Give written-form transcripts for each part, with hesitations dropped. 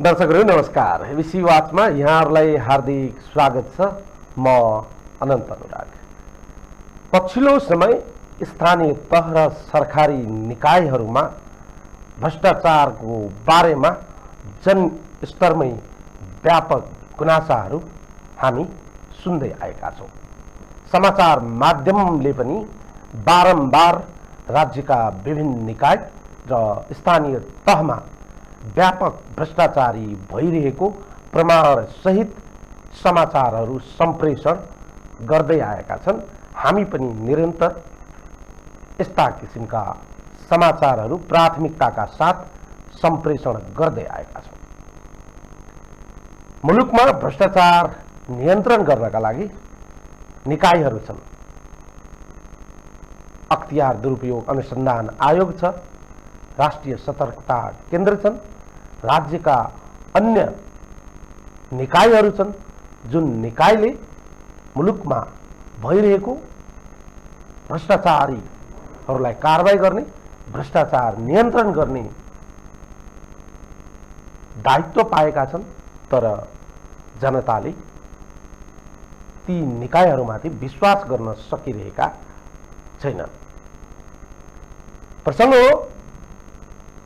दर्शकहरू नमस्कार। एबिसी वाचमा यहाँहरूलाई हार्दिक स्वागत छ। म अनन्त अनुराग। पछिल्लो समय स्थानीय तह र सरकारी निकायहरूमा भ्रष्टाचारको बारेमा जनस्तरमै व्यापक गुनासाहरू हामी सुन्दै आएका छौँ। समाचार माध्यमले पनि बारम्बार राज्यका विभिन्न निकाय र स्थानीय तहमा व्यापक भ्रष्टाचारी भइरहेको प्रमाणसहित समाचारहरू सम्प्रेषण गर्दै आएका छन्। हामी पनि निरन्तर यस्ता किसिमका समाचारहरू प्राथमिकताका साथ सम्प्रेषण गर्दै आएका छौँ। मुलुकमा भ्रष्टाचार नियन्त्रण गर्नका लागि निकायहरू छन्। अख्तियार दुरुपयोग अनुसन्धान आयोग छ, राष्ट्रिय सतर्कता केन्द्र छन्, राज्यका अन्य निकायहरू छन् जुन निकायले मुलुकमा भइरहेको भ्रष्टाचारीहरूलाई कारबाही गर्ने, भ्रष्टाचार नियन्त्रण गर्ने दायित्व पाएका छन्। तर जनताले ती निकायहरूमाथि विश्वास गर्न सकिरहेका छैनन्। प्रसङ्ग हो,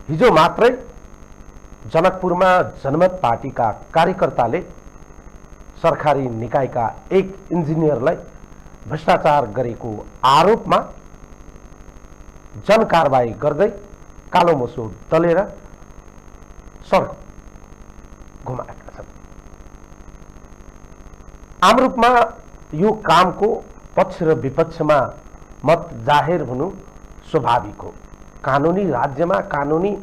हिजो मात्रै जनकपुरमा जनमत पार्टीका कार्यकर्ताले सरकारी निकायका एक इन्जिनियरलाई भ्रष्टाचार गरेको आरोपमा जनकारबाही गर्दै कालो मोसो दलेर सडक घुमाएका छन्। आम रूपमा यो कामको पक्ष र विपक्षमा मत जाहेर हुनु स्वाभाविक हो। कानुनी राज्यमा कानुनी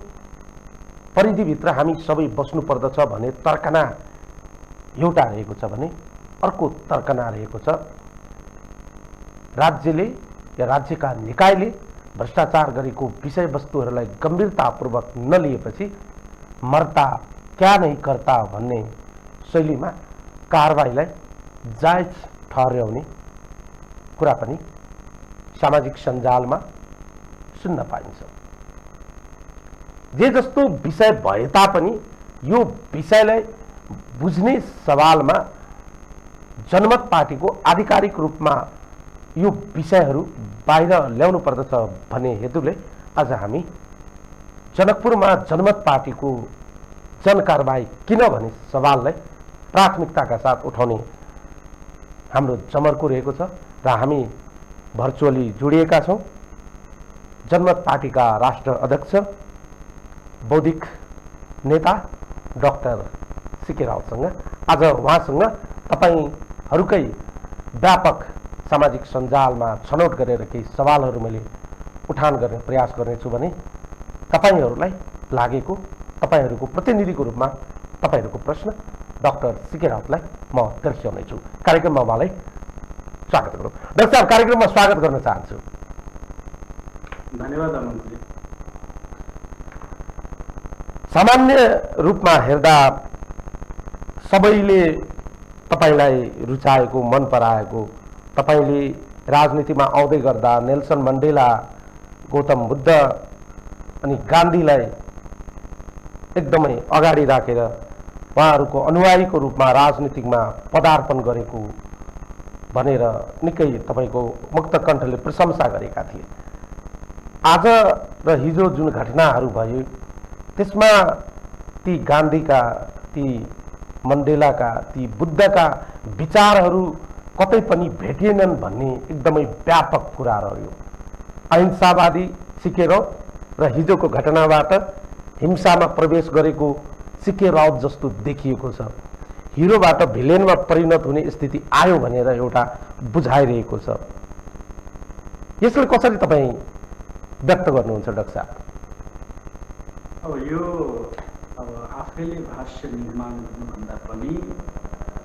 परिधिभित्र हामी सबै बस्नु पर्दछ भने तर्कना एउटा रहेको छ भने अर्को तर्कना रहेको छ राज्यले या राज्यका निकायले भ्रष्टाचार गरेको विषयवस्तुहरूलाई गम्भीरतापूर्वक नलिएपछि मर्ता क्या नै कर्ता भन्ने शैलीमा कारबाहीलाई जायज ठहर्याउने कुरा पनि सामाजिक सञ्जालमा सुन्न पाइन्छ। जे जस्तो विषय भए तापनि यो विषयलाई बुझ्ने सवालमा जनमत पार्टीको आधिकारिक रूपमा यो विषयहरू बाहिर ल्याउनु पर्दछ भन्ने हेतुले आज हामी जनकपुरमा जनमत पार्टीको जनकारबाही किन भन्ने सवाललाई प्राथमिकताका साथ उठाउने हाम्रो जमर्को रहेको छ र हामी भर्चुअली जोडिएका छौँ जनमत पार्टीका राष्ट्र अध्यक्ष बौद्धिक नेता डाक्टर सिके राउतसँग। आज उहाँसँग तपाईहरूकै व्यापक सामाजिक सञ्जालमा छनौट गरेर केही सवालहरू मैले उठान गर्ने प्रयास गर्नेछु भने तपाईहरूलाई लागेको, तपाईहरूको प्रतिनिधिको रूपमा तपाईहरूको प्रश्न डाक्टर सिके राउतलाई म दर्शाउनेछु। कार्यक्रममा उहाँलाई स्वागत गरौँ। डाक्टर साहब, कार्यक्रममा स्वागत गर्न चाहन्छु। धन्यवाद अमनजी। सामान्य रूपमा हेर्दा सबैले तपाईलाई रुचाएको, मन पराएको, तपाईले राजनीतिमा आउँदै गर्दा नेल्सन मण्डेला, गौतम बुद्ध अनि गान्धीलाई एकदमै अगाडि राखेर उहाँहरूको अनुयायीको रूपमा राजनीतिमा पदार्पण गरेको भनेर निकै तपाईको मुक्त कण्ठले प्रशंसा गरेका थिए। आज र हिजो जुन घटनाहरू भयो त्यसमा ती गान्धीका, ती मण्डेलाका, ती बुद्धका विचारहरू कतै पनि भेटिएनन् भन्ने एकदमै व्यापक कुरा रह्यो। अहिंसावादी सिके राउत र हिजोको घटनाबाट हिंसामा प्रवेश गरेको सिके राउत जस्तो देखिएको छ। हिरोबाट भिलेनमा परिणत हुने स्थिति आयो भनेर एउटा बुझाइरहेको छ। यसलाई कसरी तपाईँ व्यक्त गर्नुहुन्छ डाक्टर साहब? अब यो आफैले भाष्य निर्माण गर्नुभन्दा पनि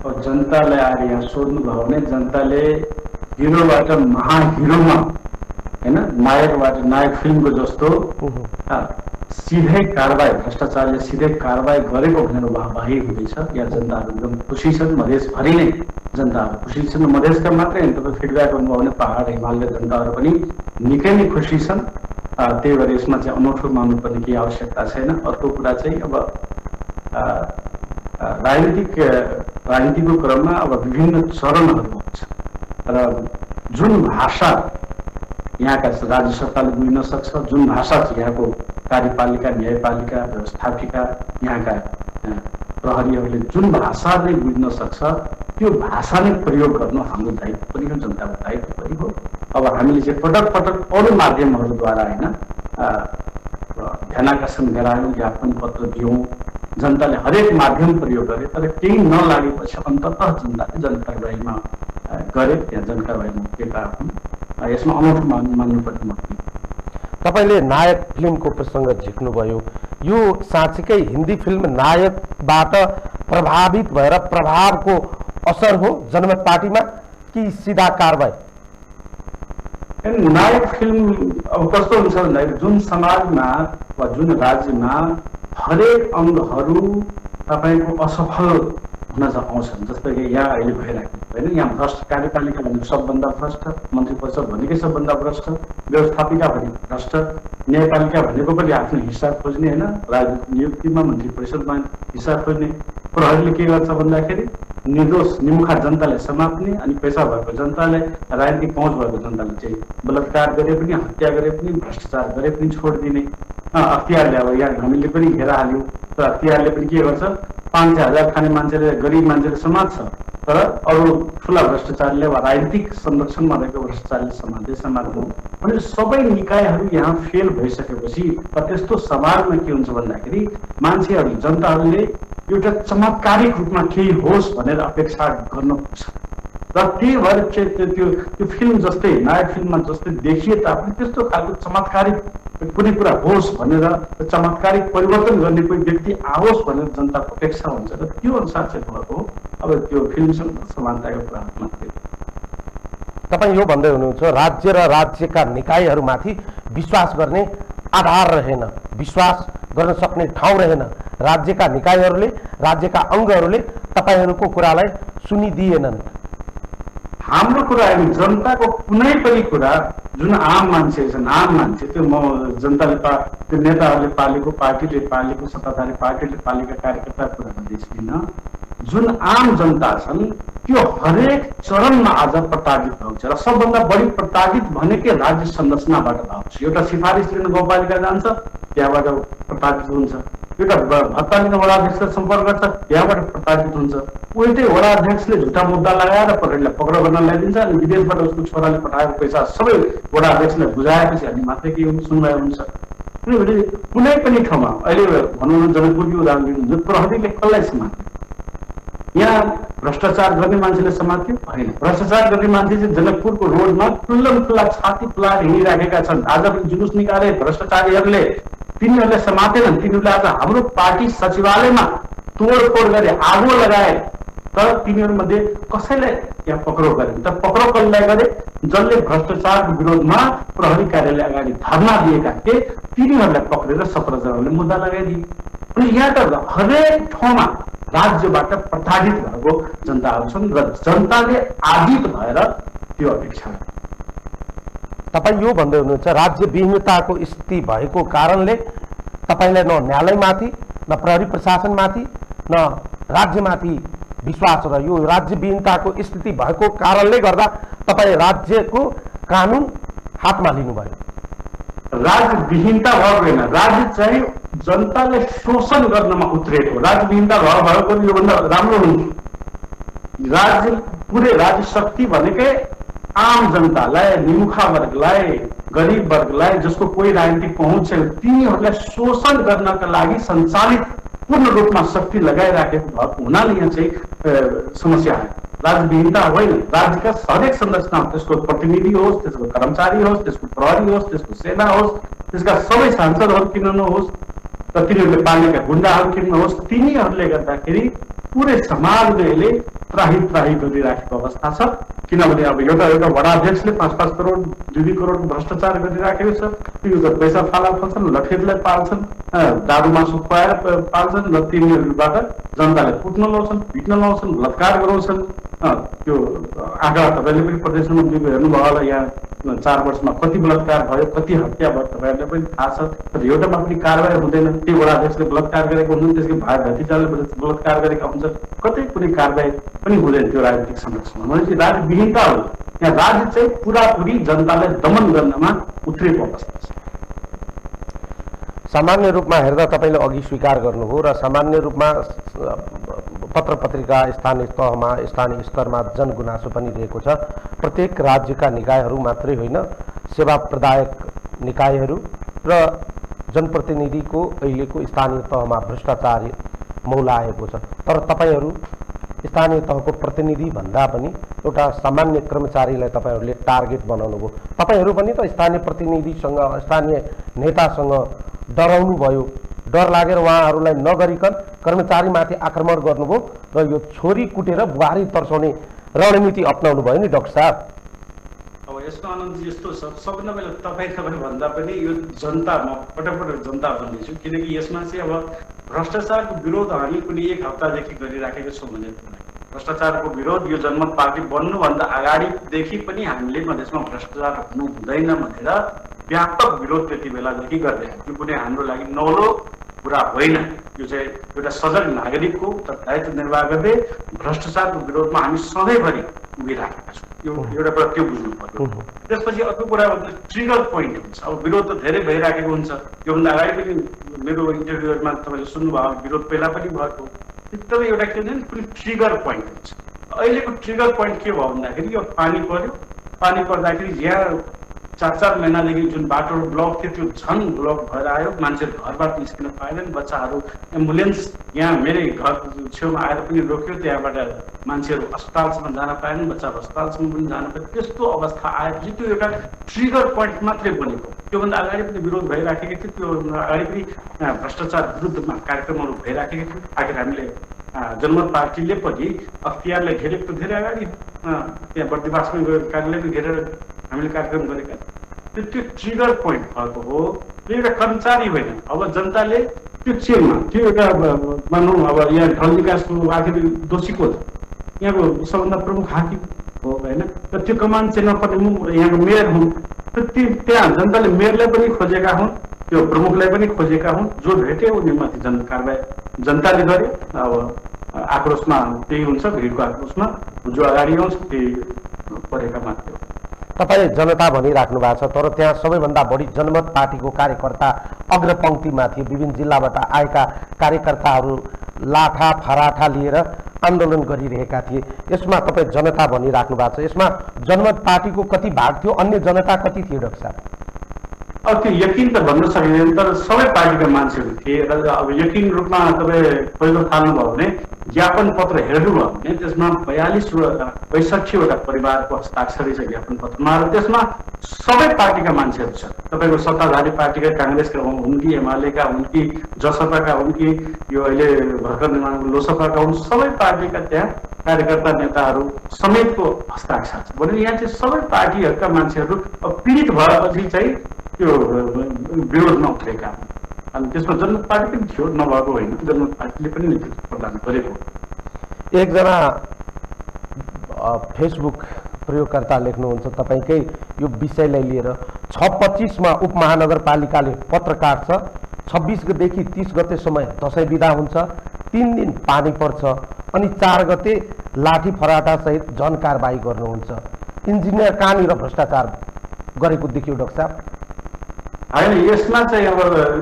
अब जनतालाई आएर यहाँ सोध्नुभयो भने जनताले हिरोबाट महाहिरोमा, होइन, नायकबाट नायक फिल्मको जस्तो सिधै कारबाही, भ्रष्टाचारले सिधै कारबाही गरेको भनेर वाहवाही हुँदैछ। यहाँ जनताहरू एकदम खुसी छन्। मधेसभरि नै जनताहरू खुसी छन्। मधेसका मात्रै होइन, तपाईँ फिडब्याक गर्नुभयो भने पहाड हिमालका जनताहरू पनि निकै नै खुसी छन्। त्यही भएर यसमा चाहिँ अनौठो मान्नुपर्ने केही आवश्यकता छैन। अर्को कुरा चाहिँ अब राजनीतिको क्रममा अब विभिन्न चरणहरू हुन्छ र जुन भाषा यहाँका राज्य सरकारले बुझ्न सक्छ, जुन भाषा चाहिँ यहाँको कार्यपालिका, न्यायपालिका, व्यवस्थापिका, यहाँका प्रहरीहरूले जुन भाषाले बुझ्न सक्छ त्यो भाषा नै प्रयोग गर्नु हाम्रो दायित्व पनि हो, जनताको दायित्व पनि हो। अब हामीले चाहिँ पटक पटक अरू माध्यमहरूद्वारा होइन ध्यानाकर्षण गरायौँ, ज्ञापन पत्र दियौँ, जनताले हरेक माध्यम प्रयोग गरे, तर केही नलागेपछि अन्ततः जनताले जनकारबाहीमा गरे, त्यहाँ जनकारबाहीमा उठेका हुन्। यसमा अनौठो मान्नुपर्ने मत। तपाईँले नायक फिल्मको प्रसङ्ग झिक्नुभयो। यो साँच्चीकै हिन्दी फिल्म नायकबाट प्रभावित भएर प्रभावको असर हो जनमत पार्टीमा कि सिधा कारबाही? नायक फिल्म अब कस्तो हुन्छ भन्दाखेरि जुन समाजमा वा जुन राज्यमा हरेक अङ्गहरू तपाईँको असफल हुन आउँछन्, जस्तै कि यहाँ अहिले भइरहेको होइन, यहाँ भ्रष्ट कार्यपालिका भनेको सबभन्दा भ्रष्ट, मन्त्री परिषद भनेकै सबभन्दा भ्रष्ट, व्यवस्थापिका भनेको भ्रष्ट, न्यायपालिका भनेको पनि आफ्नो हिस्सा खोज्ने होइन, राजनीतिक नियुक्तिमा मन्त्री परिषदमा हिस्सा खोज्ने, प्रहरीले के गर्छ भन्दाखेरि निर्दोष निमुखा जनतालाई समात्ने, अनि पैसा भएको जनतालाई, राजनीतिक पहुँच भएको जनतालाई चाहिँ बलात्कार गरे पनि, हत्या गरे पनि, भ्रष्टाचार गरे पनि छोडिदिने। अख्तियारले अब यहाँ हामीले पनि घेरा हाल्यौँ, तर अख्तियारले पनि के गर्छ, 5,000 खाने मान्छेले, गरिब मान्छेले समात्छ, तर अरू ठुला भ्रष्टाचारले वा राजनीतिक संरक्षणमा रहेको भ्रष्टाचारले समात्नु। भने सबै निकायहरू यहाँ फेल भइसकेपछि त्यस्तो समाजमा के हुन्छ भन्दाखेरि मान्छेहरूले, जनताहरूले एउटा चमत्कारिक रूपमा केही होस् भनेर अपेक्षा गर्न पुग्छ र त्यही भएर त्यो फिल्म जस्तै नायक फिल्ममा जस्तै देखिए तापनि त्यस्तो खालको चमत्कारिक कुनै कुरा होस् भनेर, चमत्कारिक परिवर्तन गर्ने कोही व्यक्ति आओस् भनेर जनताको अपेक्षा हुन्छ र त्यो अनुसार चाहिँ भएको अब त्यो फिल्मसँग समानताको कुरा मात्रै। तपाईँ यो भन्दै हुनुहुन्छ राज्य र राज्यका निकायहरूमाथि विश्वास गर्ने आधार रहेन, विश्वास गर्न सक्ने ठाउँ रहेन, राज्यका निकायहरूले, राज्यका अङ्गहरूले तपाईँहरूको कुरालाई सुनिदिएनन्। हाम्रो कुरा होइन, जनताको कुनै पनि कुरा जुन आम मान्छे छन्, आम मान्छे त्यो जनताले त्यो नेताहरूले पालेको, पार्टीले पालेको, सत्ताधारी पार्टीले पालेका कार्यकर्ता कुरा भन्दै छुइनँ, जुन आम जनता छन् त्यो हरेक चरणमा आज प्रताडित भएको छ र सबभन्दा बढी प्रताडित भनेकै राज्य संरचनाबाट भएको छ। एउटा सिफारिस लिन गाउँपालिका जान्छ, त्यहाँबाट प्रताडित हुन्छ, एउटा भत्ता लिन वडाध्यक्षले सम्पर्क गर्छ, त्यहाँबाट प्रताडित हुन्छ, उल्टै वडाध्यक्षले झुटा मुद्दा लगाएर प्रहरीलाई पक्राउ गर्न ल्याइदिन्छ अनि विदेशबाट उसको छोराले पठाएको पैसा सबै वडाध्यक्षले बुझाएपछि अनि मात्रै के सुनवाई हुन्छ। किनभने कुनै पनि ठाउँमा अहिले भनौँ न जनकपुरको उदाहरण लिनुहुन्छ, प्रहरीले कसलाई समात्यो? यहाँ भ्रष्टाचार गर्ने मान्छेले समात्यो? होइन, भ्रष्टाचार गर्ने मान्छे चाहिँ जनकपुरको रोडमा खुल्लम खुल्ला छाती फुलाएर हिँडिराखेका छन्। आज पनि जुलुस निकाले भ्रष्टाचारीहरूले, तिनीहरूले समातेनन्, तिनीहरूले आज हाम्रो पार्टी सचिवालयमा तोडफोड गरे, आगो लगाए, तर तिनीहरूमध्ये कसैलाई यहाँ पक्राउ गरेन। त पक्राउ कसलाई गरे? जसले भ्रष्टाचारको विरोधमा प्रहरी कार्यालय अगाडि धरना दिएका थिए तिनीहरूलाई पक्रेर 17 जनाले मुद्दा लगाइदिए। अनि यहाँ त हरेक ठाउँमा राज्यबाट प्रताडित भएको जनताहरू छन् र जनताले आदित भएर त्यो अपेक्षा गर्छ। तपाईँ यो भन्दै हुनुहुन्छ राज्य विहीनताको स्थिति भएको कारणले तपाईँलाई न न्यायालयमाथि, न प्रहरी प्रशासनमाथि, न राज्यमाथि विश्वास र यो राज्य विहीनताको स्थिति भएको कारणले गर्दा तपाईँ राज्यको कानुन हातमा लिनुभयो। राज्य विहीनता भएको होइन, राज्य चाहिँ जनताले शोषण गर्नमा उत्रेको। राज्य विहीनता भएको योभन्दा राम्रो हुन्थ्यो। राज्य पुरै राज्य शक्ति भनेकै आम जनतालाई, निमुखा वर्गलाई, गरिब वर्गलाई, जसको कोही राजनीतिक पहुँच छैन, तिनीहरूलाई शोषण गर्नका लागि सञ्चालित पूर्ण रूपमा शक्ति लगाइराखेको भएको हुनाले यहाँ चाहिँ समस्या आयो। राज्य विहीनता होइन, राज्यका हरेक संरचना, त्यसको प्रतिनिधि होस्, त्यसको कर्मचारी होस्, त्यसको प्रहरी होस्, त्यसको सेना होस्, त्यसका सबै सांसदहरू किन नहोस्, र तिनीहरूले पालेका गुन्डाहरू किन नहोस्, तिनीहरूले गर्दाखेरि पुरै समाजले त्राही गरिराखेको अवस्था छ। किनभने अब एउटा वडाध्यक्षले 5-5 करोड 2 करोड भ्रष्टाचार गरिराखेको छ। त्यो पैसा फाला फाल्छन्, लखेतलाई पाल्छन्, दारू मासु खुवाएर पाल्छन् र तिनीहरूबाट जनताले कुट्न लाउँछन्, पिट्न लाउँछन्, बलात्कार गराउँछन्। त्यो आँकडा तपाईँले पनि प्रदेश नम्बर 2 को हेर्नुभयो होला, यहाँ 4 वर्षमा कति बलात्कार भयो, कति हत्या भयो तपाईँहरूले पनि थाहा छ। तर एउटामा पनि कारबाही हुँदैन। त्यो वडा अध्यक्षले बलात्कार गरेको हुन्छन्, त्यसको भाइ भतिजाले बलात्कार गरेका हुन्छन्, कतै कुनै कारबाही पनि हुँदैन त्यो राजनीतिक संरक्षणमा। भनेपछि राजविहीनता हो। यहाँ राज्य चाहिँ पुरापुरी जनतालाई दमन गर्नमा उत्रेको अवस्था छ। सामान्य रूपमा हेर्दा तपाईँले अघि स्वीकार गर्नुभयो र सामान्य रूपमा पत्र पत्रिका स्थानीय तहमा स्थानीय स्तरमा जनगुनासो पनि रहेको छ। प्रत्येक राज्यका निकायहरू मात्रै होइन, सेवा प्रदायक निकायहरू र जनप्रतिनिधिको अहिलेको स्थानीय तहमा भ्रष्टाचार मौलाएको छ। तर तपाईँहरू स्थानीय तहको प्रतिनिधि भन्दा पनि एउटा सामान्य कर्मचारीलाई तपाईँहरूले टार्गेट बनाउनु भयो। तपाईँहरू पनि त स्थानीय प्रतिनिधिसँग स्थानीय नेतासँग डराउनु भयो, डर लागेर उहाँहरूलाई नगरिकन कर्मचारीमाथि आक्रमण गर्नुभयो र यो छोरी कुटेर बुहारी तर्साउने रणनीति अपनाउनु भयो नि डाक्टर साहब। अब यसको आनन्दजी यस्तो छ, सबभन्दा पहिला तपाईँ भन्दा पनि यो जनता, म पटक जनता भन्दैछु, किनकि यसमा चाहिँ अब भ्रष्टाचारको विरोध हामी कुनै 1 हप्तादेखि गरिराखेको छौँ भने भ्रष्टाचारको विरोध यो जनमत पार्टी बन्नुभन्दा अगाडिदेखि पनि हामीले मधेसमा भ्रष्टाचार हुनु हुँदैन भनेर व्यापक विरोध त्यति बेलादेखि गर्दै यो कुनै हाम्रो लागि नौलो कुरा होइन। यो चाहिँ एउटा सजग नागरिकको दायित्व निर्वाह गर्दै भ्रष्टाचारको विरोधमा हामी सधैँभरि उभिराखेका छौँ। यो एउटा कुरा त्यो बुझ्नु पर्यो। त्यसपछि अर्को कुरा ट्रिगर पोइन्ट हुन्छ। अब विरोध त धेरै भइराखेको हुन्छ। योभन्दा अगाडि पनि मेरो इन्टरभ्यूमा तपाईँले सुन्नुभयो, विरोध पहिला पनि भएको। तर एउटा के भन्छ कुनै ट्रिगर पोइन्ट हुन्छ। अहिलेको ट्रिगर पोइन्ट के भयो भन्दाखेरि यो पानी पर्यो, पानी पर्दाखेरि यहाँ 4-4 महिनादेखि जुन बाटोहरू ब्लक थियो त्यो झन् ब्लक भएर आयो। मान्छे घरबाट निस्किन पाएनन्, बच्चाहरू एम्बुलेन्स यहाँ मेरै घर छेउमा आएर पनि रोक्यो, त्यहाँबाट मान्छेहरू अस्पतालसम्म जान पाएनन्, बच्चाहरू अस्पतालसम्म पनि जान पाएन। त्यस्तो अवस्था आएपछि त्यो एउटा ट्रिगर पोइन्ट मात्रै बनेको। त्योभन्दा अगाडि पनि विरोध भइराखेको थियो, त्योभन्दा अगाडि पनि भ्रष्टाचार विरुद्धमा कार्यक्रमहरू भइराखेको थियो। आखिर हामीले जनमत पार्टीले पनि अख्तियारलाई घेरेको धेरै अगाडि त्यहाँ बर्दिवासमै गएर कार्यालयमा घेरेर हामीले कार्यक्रम गरेका थियौँ। त्यो ट्रिगर पोइन्ट भएको हो। यो एउटा कर्मचारी होइन। अब जनताले त्यो चेलमा त्यो एउटा मानौँ अब यहाँ ढल विकासको आखिर दोषी को छ? यहाँको सबभन्दा प्रमुख हाकिम हो होइन। र त्यो कमान्ड चाहिँ नपर्ने यहाँको मेयर हुन्। त्यहाँ जनताले मेयरलाई पनि खोजेका हुन्, त्यो प्रमुखलाई पनि खोजेका हुन्। जो भेट्यो उनीमाथि कारबाही जनताले गर्यो। अब आक्रोशमा त्यही हुन्छ, भिडको आक्रोशमा जो अगाडि आउँछ त्यही परेका मात्रै हो। तपाईले जनता भनिराख्नु भएको छ, तर त्यहाँ सबैभन्दा बढी जनमत पार्टीको कार्यकर्ता अग्रपङ्क्तिमा थिए। विभिन्न जिल्लाबाट आएका कार्यकर्ताहरू लाठा फराठा लिएर आन्दोलन गरिरहेका थिए। यसमा तपाईँ जनता भनिराख्नु भएको छ, यसमा जनमत पार्टीको कति भाग थियो, अन्य जनता कति थियो डाक्टर साहब? अब त्यो यकिन त भन्न सकिँदैन, तर सबै पार्टीका मान्छेहरू थिए। र अब यकिन रूपमा तपाईँ पहिलो थाल्नुभयो भने ज्ञापन पत्र हेर्नुभयो भने त्यसमा 62-65वटा परिवारको हस्ताक्षर छ ज्ञापन पत्रमा। र त्यसमा सबै पार्टीका मान्छेहरू छन्। तपाईँको सत्ताधारी पार्टीका काङ्ग्रेसका हुन् कि एमालेका हुन् कि जसपाका हुन् कि यो अहिले भर्खर निर्माणको लोसपाका हुन्, सबै पार्टीका त्यहाँ कार्यकर्ता नेताहरू समेतको हस्ताक्षर छ। भने यहाँ चाहिँ सबै पार्टीहरूका मान्छेहरू पीडित भएपछि चाहिँ त्यो विरोधमा उत्रेका हुन्। अनि त्यसमा जनमत पार्टी पनि थियो, नभएको होइन। जनमत पार्टीले पनि नेतृत्व प्रदान गरेको। एकजना फेसबुक प्रयोगकर्ता लेख्नुहुन्छ तपाईँकै यो विषयलाई लिएर, 6/25मा उपमहानगरपालिकाले पत्र काट्छ, 26 देखि 30 गतेसम्म दसैँ बिदा हुन्छ, 3 दिन पानी पर्छ, अनि 4 गते लाठी फराटा सहित जन कारबाही गर्नुहुन्छ। इन्जिनियर कहाँनिर भ्रष्टाचार गरेको देखियो डाक्टर साहब? होइन, यसमा चाहिँ अब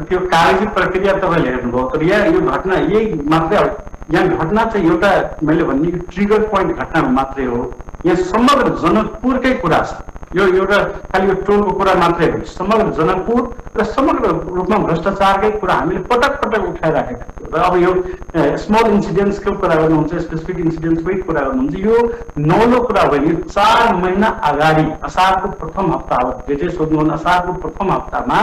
त्यो कागजी प्रक्रिया तपाईँले हेर्नुभयो, तर यहाँ यो घटना यही मात्रै हो। यहाँ घटना चाहिँ एउटा मैले भन्ने ट्रिगर पोइन्ट घटना मात्रै हो। यहाँ समग्र जनकपुरकै कुरा छ। यो एउटा खालि यो टोलको कुरा मात्रै हो। समग्र जनकपुर र समग्र रूपमा भ्रष्टाचारकै कुरा हामीले पटक पटक उठाइराखेका थियौँ। र अब यो स्मल इन्सिडेन्ट्सको कुरा गर्नुहुन्छ, स्पेसिफिक इन्सिडेन्ट्सकै कुरा गर्नुहुन्छ, यो नौलो कुरा होइन। यो 4 महिना अगाडि असारको प्रथम हप्ता हो, डेटै सोध्नु, असारको प्रथम हप्तामा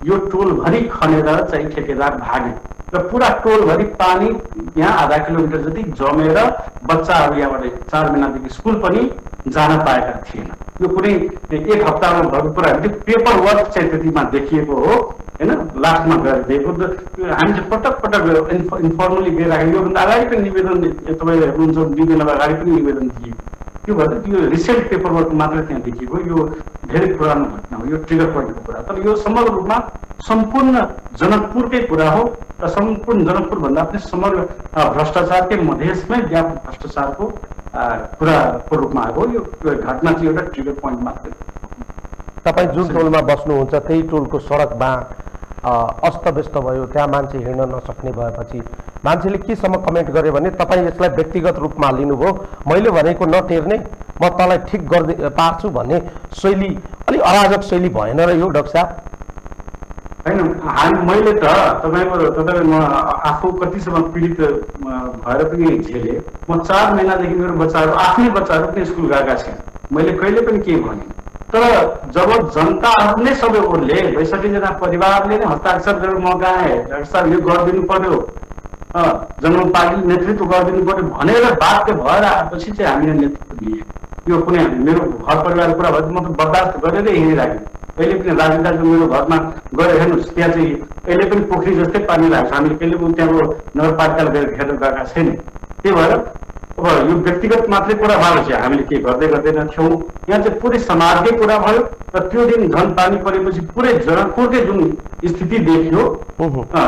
यो टोलभरि खनेर चाहिँ ठेकेदार भागे र पुरा टोलभरि पानी यहाँ आधा किलोमिटर जति जमेर बच्चाहरू यहाँबाट 4 महिनादेखि स्कुल पनि जान पाएका थिएन। यो कुनै 1 हप्तामा भएको कुरा होइन। त्यो पेपर वर्क चाहिँ त्यतिमा देखिएको हो। होइन, लास्टमा गएर दिएको। हामी चाहिँ पटक पटक इन्फर्मली गइराखेको, योभन्दा अगाडि पनि निवेदन तपाईँले हेर्नुहुन्छ 2 दिन अगाडि पनि निवेदन दिएको। त्यो भएर त्यो रिसेन्ट पेपर वर्क मात्रै त्यहाँ देखिएको, यो धेरै पुरानो घटना हो, यो ट्रिगर पोइन्टको कुरा। तर यो समग्र रूपमा सम्पूर्ण जनकपुरकै कुरा हो र सम्पूर्ण जनकपुर भन्दा पनि समग्र भ्रष्टाचारकै मधेसमै व्यापक भ्रष्टाचारको कुराको रूपमा आएको। यो घटना चाहिँ एउटा ट्रिगर पोइन्ट मात्रै। तपाईँ जुन टोलमा बस्नुहुन्छ त्यही टोलको सडकमा अस्तव्यस्त भयो, त्यहाँ मान्छे हिँड्न नसक्ने भएपछि मान्छेले केसम्म कमेन्ट गर्यो भने तपाईँ यसलाई व्यक्तिगत रूपमा लिनुभयो, मैले भनेको नटेर्ने म तँलाई ठिक गर्दै पार्छु भन्ने शैली, अलिक अराजक शैली भएन र यो डाक्टर साहब? होइन, मैले त तपाईँले म आफू कतिसम्म पीडित भएर पनि झेलेँ। म 4 महिनादेखि मेरो बच्चाहरू, आफ्नै बच्चाहरू पनि स्कुल गएका छन्, मैले कहिले पनि केही भने। तर जब जनताहरू नै सबै ओर्ले 62 जना परिवारले नै हस्ताक्षर गरेर म गएँ, डाक्टर साहब यो गरिदिनु पर्यो, जनमत पार्टीले नेतृत्व गरिदिनु पर्यो भनेर बाध्य भएर आएपछि चाहिँ हामीले नेतृत्व दिए। यो कुनै मेरो घर परिवारको कुरा भयो म त बर्दास्त गरेरै हिँडिराखेँ। कहिले पनि राजनीतिको मेरो घरमा गएर हेर्नुहोस्, त्यहाँ चाहिँ कहिले पनि पोखरी जस्तै पानी लाग्छ, हामीले कहिले पनि त्यहाँको नगरपालिकाले गएर हेरेर गएका छैन। त्यही भएर अब यो व्यक्तिगत मात्रै कुरा भयो चाहिँ हामीले के गर्दै गर्दैन थियौँ। यहाँ चाहिँ पुरै समाजकै कुरा भयो र त्यो दिन झन् पानी परेपछि पुरै जनकपुरकै जुन स्थिति देखियो,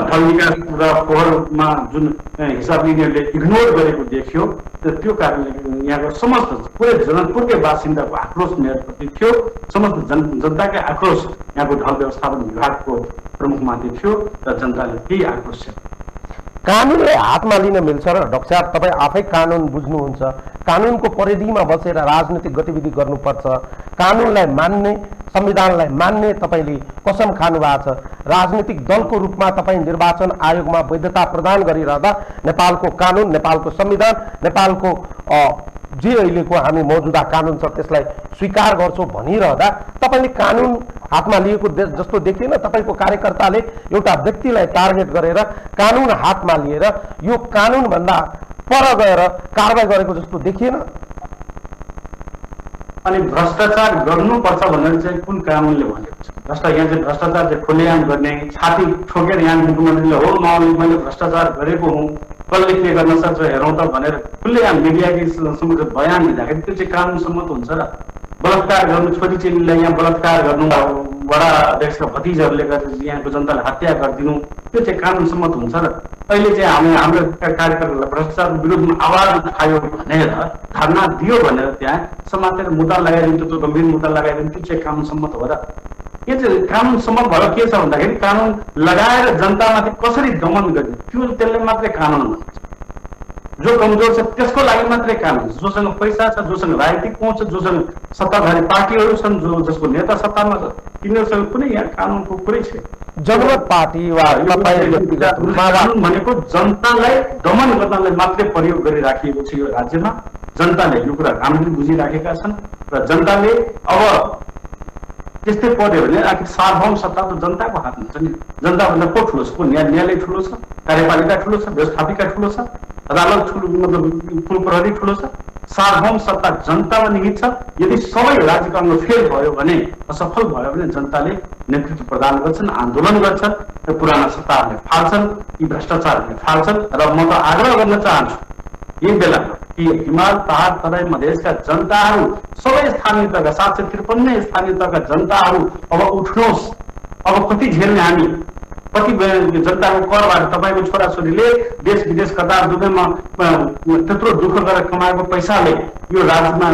ढल विकास र फोहोरमा जुन हिसाबले यिनीहरूले इग्नोर गरेको देखियो, र त्यो कारणले यहाँको समस्त पुरै जनकपुरकै बासिन्दाको आक्रोश मेयरप्रति थियो, समस्त जनताकै आक्रोश यहाँको ढल व्यवस्थापन विभागको प्रमुखमाथि थियो र जनताले त्यही आक्रोश छ। कानुनलाई हातमा लिन मिल्छ र डाक्टर साहब तपाईँ आफै कानुन बुझ्नुहुन्छ, कानुनको परिधिमा बसेर राजनीतिक गतिविधि गर्नुपर्छ, कानुनलाई मान्ने, संविधानलाई मान्ने तपाईँले कसम खानु भएको छ। राजनीतिक दलको रूपमा तपाईँ निर्वाचन आयोगमा वैधता प्रदान गरिरहँदा नेपालको कानुन, नेपालको संविधान, नेपालको जे अहिलेको हामी मौजुदा कानुन छ त्यसलाई स्वीकार गर्छौँ भनिरहँदा तपाईँले कानुन हातमा लिएको जस्तो देखिएन? तपाईँको कार्यकर्ताले एउटा व्यक्तिलाई टार्गेट गरेर कानुन हातमा लिएर यो कानुनभन्दा पर गएर कारबाही गरेको जस्तो देखिएन? अनि भ्रष्टाचार गर्नुपर्छ भनेर चाहिँ कुन कानुनले भनेको छ? यहाँ चाहिँ भ्रष्टाचार चाहिँ खुलेआम गर्ने, छाती ठोकेर यहाँ मुख्यमन्त्रीले हो मैले भ्रष्टाचार गरेको हुँ, कसले के गर्न सक्छ हेरौँ त भनेर खुलेआम मिडियाकै समक्ष बयान दिँदाखेरि त्यो चाहिँ कानुन सम्मत हुन्छ र? बलात्कार गर्नु, छोरी चेलीलाई यहाँ बलात्कार गर्नु, वडा अध्यक्षका भतिजहरूले गरेर यहाँको जनतालाई हत्या गरिदिनु, त्यो चाहिँ कानुन सम्मत हुन्छ र? अहिले चाहिँ हाम्रो कार्यकर्तालाई भ्रष्टाचार विरुद्धमा आवाज उठायो भनेर, धरना दियो भनेर त्यहाँ समातेर मुद्दा लगाइदिन्थ्यो, त्यो गम्भीर मुद्दा लगाइदिन्थ्यो, त्यो चाहिँ कानुन सम्मत हो र? यो चाहिँ कानुन सम्मत भएर के छ भन्दाखेरि कानुन लगाएर जनतामाथि कसरी दमन गर्ने त्यसले मात्रै कानुन भन्छ। जो कमजोर छ त्यसको लागि मात्रै कानुन, जोसँग पैसा छ, जोसँग राजनीतिक पहुँच छ, जोसँग सत्ताधारी पार्टीहरू छन्, जसको नेता सत्तामा छ, तिनीहरूसँग कुनै यहाँ कानुनको कुरै छैन। जनमत पार्टी वा कानुन भनेको जनतालाई दमन गर्नलाई मात्रै प्रयोग गरिराखिएको छ यो राज्यमा। जनताले यो कुरा राम्ररी बुझिराखेका छन् र जनताले अब त्यस्तै पर्यो भने आखिर सार्वभौम सत्ता त जनताको हातमा छ नि। जनताभन्दा को ठुलो छ? को न्यायालय ठुलो छ, कार्यपालिका ठुलो छ, व्यवस्थापिका ठुलो छ, अदालत ठुलो, मतलब कुल प्रहरी ठुलो छ? सार्वभौम सत्ता जनतामा निहित छ। यदि सबै राज्यको अङ्ग फेल भयो भने, असफल भयो भने जनताले नेतृत्व प्रदान गर्छन्, आन्दोलन गर्छन् र पुराना सत्ताहरूले फाल्छन्, यी भ्रष्टाचारहरूले फाल्छन्। र म त आग्रह गर्न चाहन्छु यही बेलामा कि हिमाल, पहाड, तराई, मधेसका जनताहरू, सबै स्थानीय तहका 753 स्थानीय तहका जनताहरू अब उठ्नुहोस्। अब कति झेल्ने हामी, कति जनताको करबाट तपाईँको छोराछोरीले देश विदेश कतार दुबईमा त्यत्रो दुःख गरेर कमाएको पैसाले यो राज्यमा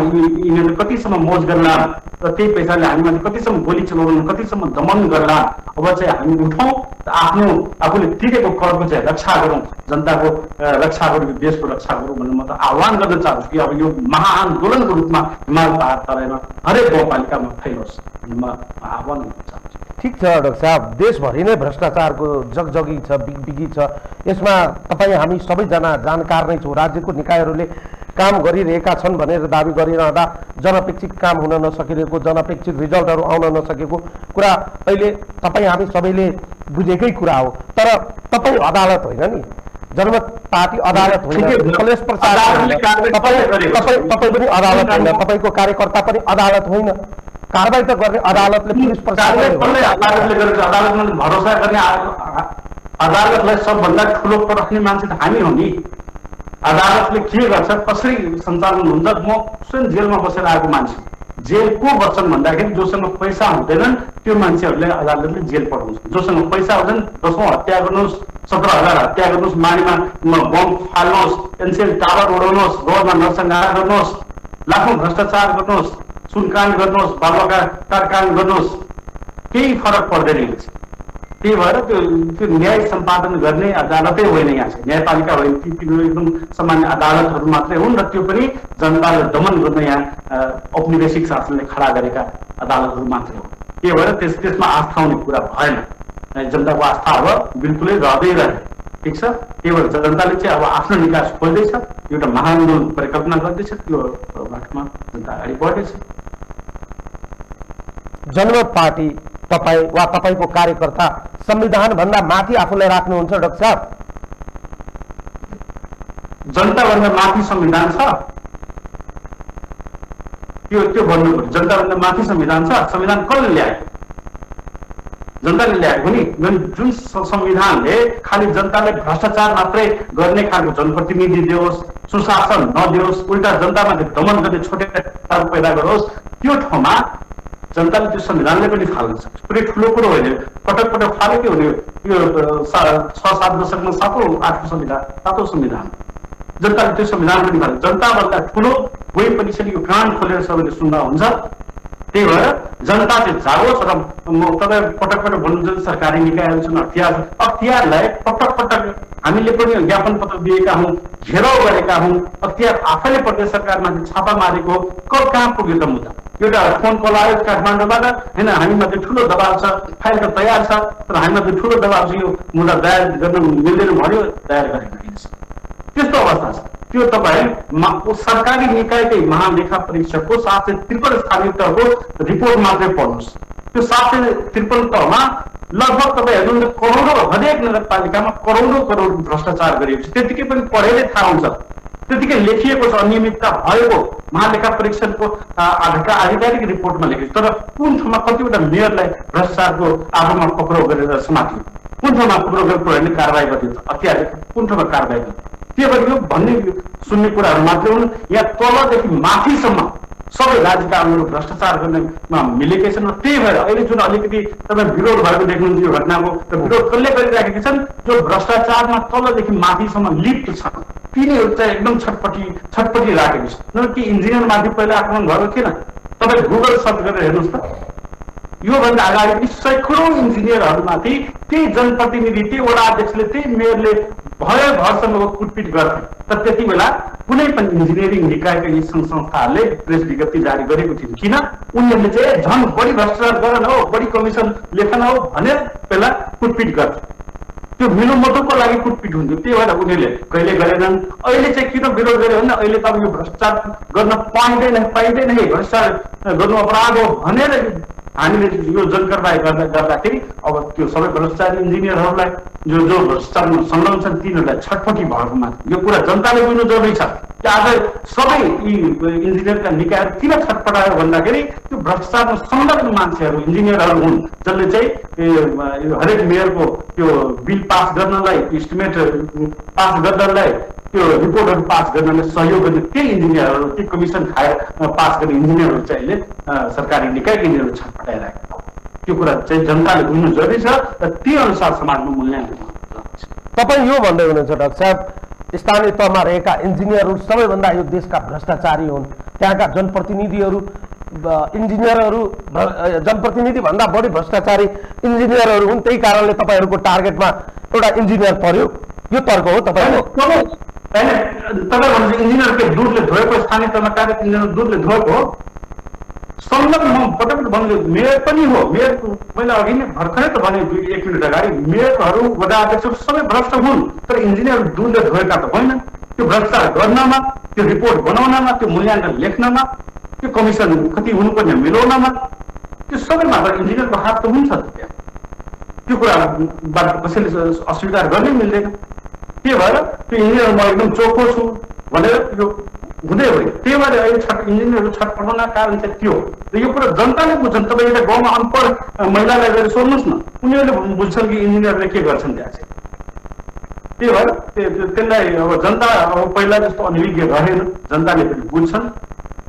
यिनीहरूले कतिसम्म मोज गर्ला र त्यही पैसाले हामीमाथि कतिसम्म गोली चलाउनु, कतिसम्म दमन गर्ला। अब चाहिँ हामी उठौँ, आफ्नो आफूले तिरेको करको चाहिँ रक्षा गरौँ, जनताको रक्षा गरौँ, देशको रक्षा गरौँ भनेर म त आह्वान गर्न चाहन्छु कि अब यो महाआन्दोलनको रूपमा हिमाल, पहाड, तराईमा हरेक गाउँपालिकामा फैलोस् भन्ने म आह्वान गर्न चाहन्छु। ठिक छ डाक्टर साहब, देशभरि नै भ्रष्टाचारको जगजगी छ, बिगबिगी छ। यसमा तपाईँ हामी सबैजना जानकार नै छौँ। राज्यको निकायहरूले काम गरिरहेका छन् भनेर दाबी गरिरहँदा जनअपेक्षित काम हुन नसकिरहेको, जनअपेक्षित रिजल्टहरू आउन नसकेको कुरा अहिले तपाईँ हामी सबैले बुझेकै कुरा हो। तर तपाईँ अदालत होइन नि, जनमत पार्टी अदालत होइन, कलेश प्रचार तपाईँ पनि अदालत होइन, तपाईँको कार्यकर्ता पनि अदालत होइन। कारबाही त गर्ने अदालतले पुलिस अदालतले गरेको छ। अदालतले भरोसा गर्ने अदालतलाई सबभन्दा ठुलो पर्खने मान्छे त हामी हो नि। अदालतले के गर्छ, कसरी सञ्चालन हुन्छ, म स्वयं जेलमा बसेर आएको मान्छे। जेल को बस्छन् भन्दाखेरि जोसँग पैसा हुँदैनन् त्यो मान्छेहरूले अदालतले जेल पठाउँछ। जोसँग पैसा हुँदैन 10औं हत्या गर्नुहोस्, 17,000 हत्या गर्नुहोस्, माडीमा बम फाल्नुहोस्, एनसेल टावर उडाउनुहोस्, रोडमा नरसंहार गर्नुहोस्, लाखौं भ्रष्टाचार गर्नुहोस्, सुनकाण्ड गर्नुहोस्, बालुवाकार काण्ड गर्नुहोस्, केही फरक पर्दैन। त्यही भएर त्यो न्याय सम्पादन गर्ने अदालतै होइन, यहाँ चाहिँ न्यायपालिका होइन, ती एकदम सामान्य अदालतहरू मात्रै हुन् र त्यो पनि जनतालाई दमन गर्न यहाँ औपनिवेशिक शासनले खडा गरेका अदालतहरू मात्रै हो। त्यही भएर त्यसमा आस्था हुने कुरा भएन। जनताको आस्था अब बिल्कुलै रहँदै रहे। ठिक छ, त्यही भएर जनताले चाहिँ अब आफ्नो निकास खोज्दैछ, एउटा महाआन्दोलन परिकल्पना गर्दैछ, त्यो बाटोमा जनता अगाडि बढ्दैछ। जनमत पार्टी तपाईँ वा तपाईँको कार्यकर्ता संविधान भन्दा माथि आफूलाई राख्नुहुन्छ डाक्टर साहब? जनताभन्दा माथि संविधान छ, त्यो भन्नु पर्यो। जनताभन्दा माथि संविधान छ। संविधान कसले ल्यायो? जनताले ल्याएको नि। जुन संविधानले खालि जनताले भ्रष्टाचार मात्रै गर्ने खालको जनप्रतिनिधि दियोस्, सुशासन नदियोस्, उल्टा जनतामाथि दमन गर्ने छोटेर पैदा गरोस्, त्यो ठाउँमा जनताले त्यो संविधानले पनि फाल्न सक्छ। पुरै ठुलो कुरो होइन, पटक पटक फालेकै हुने। यो 6-7 दशकमा 7औं संविधान जनताले त्यो संविधान पनि फाल्छ। जनताभन्दा ठुलो कोही पनि छैन। यो कान खोलेर सबैले सुन्दा हुन्छ। त्यही भएर जनता चाहिँ जागोस्। र तपाईँ पटक पटक भन्नुहुन्छ सरकारी निकायहरू छन्, अख्तियारलाई पटक पटक हामीले पनि ज्ञापन पत्र दिएका हौँ, घेराउ गरेका हौँ। अख्तियार आफैले प्रदेश सरकारमाथि छापा मारेको कहाँ पुग्यो त मुद्दा? एउटा फोन कल आयो काठमाडौँबाट, होइन हामीमाथि ठुलो दबाब छ, फाइल त तयार छ, तर हामीमाथि ठुलो दबाब छ, यो मुद्दा दायर गर्न मिल्दैन भन्यो, दायर गरेको त्यस्तो अवस्था छ। त्यो तपाईँ सरकारी निकायकै महालेखा परीक्षकको 753 स्थानीयको रिपोर्ट मात्रै पढ्नुहोस्। त्यो 753 तहमा लगभग तपाईँ हेर्नुहुन्छ करोडौँ, हरेक नगरपालिकामा करोडौँ करोड भ्रष्टाचार गरिएको छ। त्यतिकै पनि पढेरै थाहा हुन्छ, त्यतिकै लेखिएको छ, अनियमितता भएको महालेखा परीक्षणको आधिकारिक रिपोर्टमा लेखिएको छ। तर कुन ठाउँमा कतिवटा मेयरलाई भ्रष्टाचारको आरोपमा पक्राउ गरेर समातियो, कुन ठाउँमा पक्राउ गरेर पुऱ्याउने कारवाही गरिदियो, हत्याले कुन ठाउँमा कारवाही गरियो, त्यो गरियो भन्ने सुन्ने कुराहरू मात्रै हुन्। यहाँ तलदेखि माथिसम्म सबै राजकारहरू भ्रष्टाचार गर्नेमा मिलेकै छन्। त्यही भएर अहिले जुन अलिकति तपाईँ विरोध भएको देख्नुहुन्छ यो घटनाको, विरोध कसले गरिराखेका छन्? जो भ्रष्टाचारमा तलदेखि माथिसम्म लिप्त छन् तिनीहरू चाहिँ एकदम छटपटी राखेको छ। कि इन्जिनियर माथि पहिला आक्रमण भएको थिएन? तपाईँ गुगल सर्च गरेर हेर्नुहोस् त। योभन्दा अगाडि पनि सैकडौँ इन्जिनियरहरूमाथि त्यही जनप्रतिनिधि, त्यही वडा अध्यक्षले, त्यही मेयरले भरसम्मको कुटपिट गर्थे। तर त्यति बेला कुनै पनि इन्जिनियरिङ निकायका यी संस्थाहरूले प्रेस विज्ञप्ति जारी गरेको थियो। किन? उनीहरूले चाहिँ झन् बढी भ्रष्टाचार गर्न हो, बढी कमिसन लेखन हो भनेर पहिला कुटपिट गर्थे। त्यो मिलोमतोको लागि कुटपिट हुन्थ्यो। त्यही भएर उनीहरूले कहिले गरेनन्। अहिले चाहिँ किन विरोध गर्यो भने अहिले त यो भ्रष्टाचार गर्न पाइँदैन, भ्रष्टाचार गर्नु अपराध हो भनेर हामीले यो जनकारबाही गर्दाखेरि अब त्यो सबै भ्रष्टाचारी इन्जिनियरहरूलाई जो भ्रष्टाचारमा संलग्न छन् तिनीहरूलाई छटपटी भएको मात्र। यो कुरा जनताले बुझ्नु जरुरी छ। आज सबै यी इन्जिनियरका निकायहरू किन छटपटायो भन्दाखेरि त्यो भ्रष्टाचारमा संलग्न मान्छेहरू इन्जिनियरहरू हुन्, जसले चाहिँ हरेक मेयरको त्यो बिल पास गर्नलाई, इस्टिमेट पास गर्नलाई, त्यो रिपोर्टहरू पास गर्नलाई सहयोग गर्ने त्यही इन्जिनियरहरू, त्यो कमिसन खाएर पास गर्ने इन्जिनियरहरू चाहिँ अहिले सरकारी निकायका इन्जिनियरहरू छटपटाइरहेको। त्यो कुरा चाहिँ जनताले बुझ्नु जरुरी छ र त्यही अनुसार समाजमा मूल्याङ्कन। तपाईँ यो भन्दै हुनुहुन्छ डाक्टर साहब, स्थानीय तहमा रहेका इन्जिनियरहरू सबैभन्दा यो देशका भ्रष्टाचारी हुन्, त्यहाँका जनप्रतिनिधिहरू इन्जिनियरहरू जनप्रतिनिधि भन्दा बढी भ्रष्टाचारी इन्जिनियरहरू हुन्। त्यही कारणले तपाईँहरूको टार्गेटमा एउटा इन्जिनियर पर्यो, यो तर्क हो तपाईँको? तपाईँ भन्नुहुन्छ इन्जिनियरको दुधले धोएको, स्थानीय तहमा कार्यरत इन्जिनियर दुधले धोएको हो संलग्न। म पटक भन्छु मेयर पनि हो। मेयरको मैले अघि नै भर्खरै त भने 1 मिनट अगाडि मेयरहरू, वडा अध्यक्ष सबै भ्रष्ट हुन्, तर इन्जिनियर दुधले धोएका त होइन। त्यो भ्रष्टाचार गर्नमा, त्यो रिपोर्ट बनाउनमा, त्यो मूल्याङ्कन लेख्नमा, त्यो कमिसन कति हुनुपर्ने मिलाउनमा, त्यो सबैमा इन्जिनियरको हात त हुन्छ। त्यो कुराबाट कसैले अस्वीकार गर्नै मिल्दैन। त्यही भएर त्यो इन्जिनियर म एकदम चोखो छु भनेर यो हुँदै होइन। त्यही भएर अहिले इन्जिनियरहरू छटपटाउनका कारण चाहिँ त्यो र यो कुरा जनताले बुझ्छन्। तपाईँ एउटा गाउँमा अनपढ महिलालाई गएर सोध्नुहोस् न, उनीहरूले बुझ्छन् कि इन्जिनियरले के गर्छन् त्यहाँ चाहिँ। त्यही भएर त्यसलाई अब जनता अब पहिला जस्तो अनभिज्ञ रहेन, जनताले पनि बुझ्छन्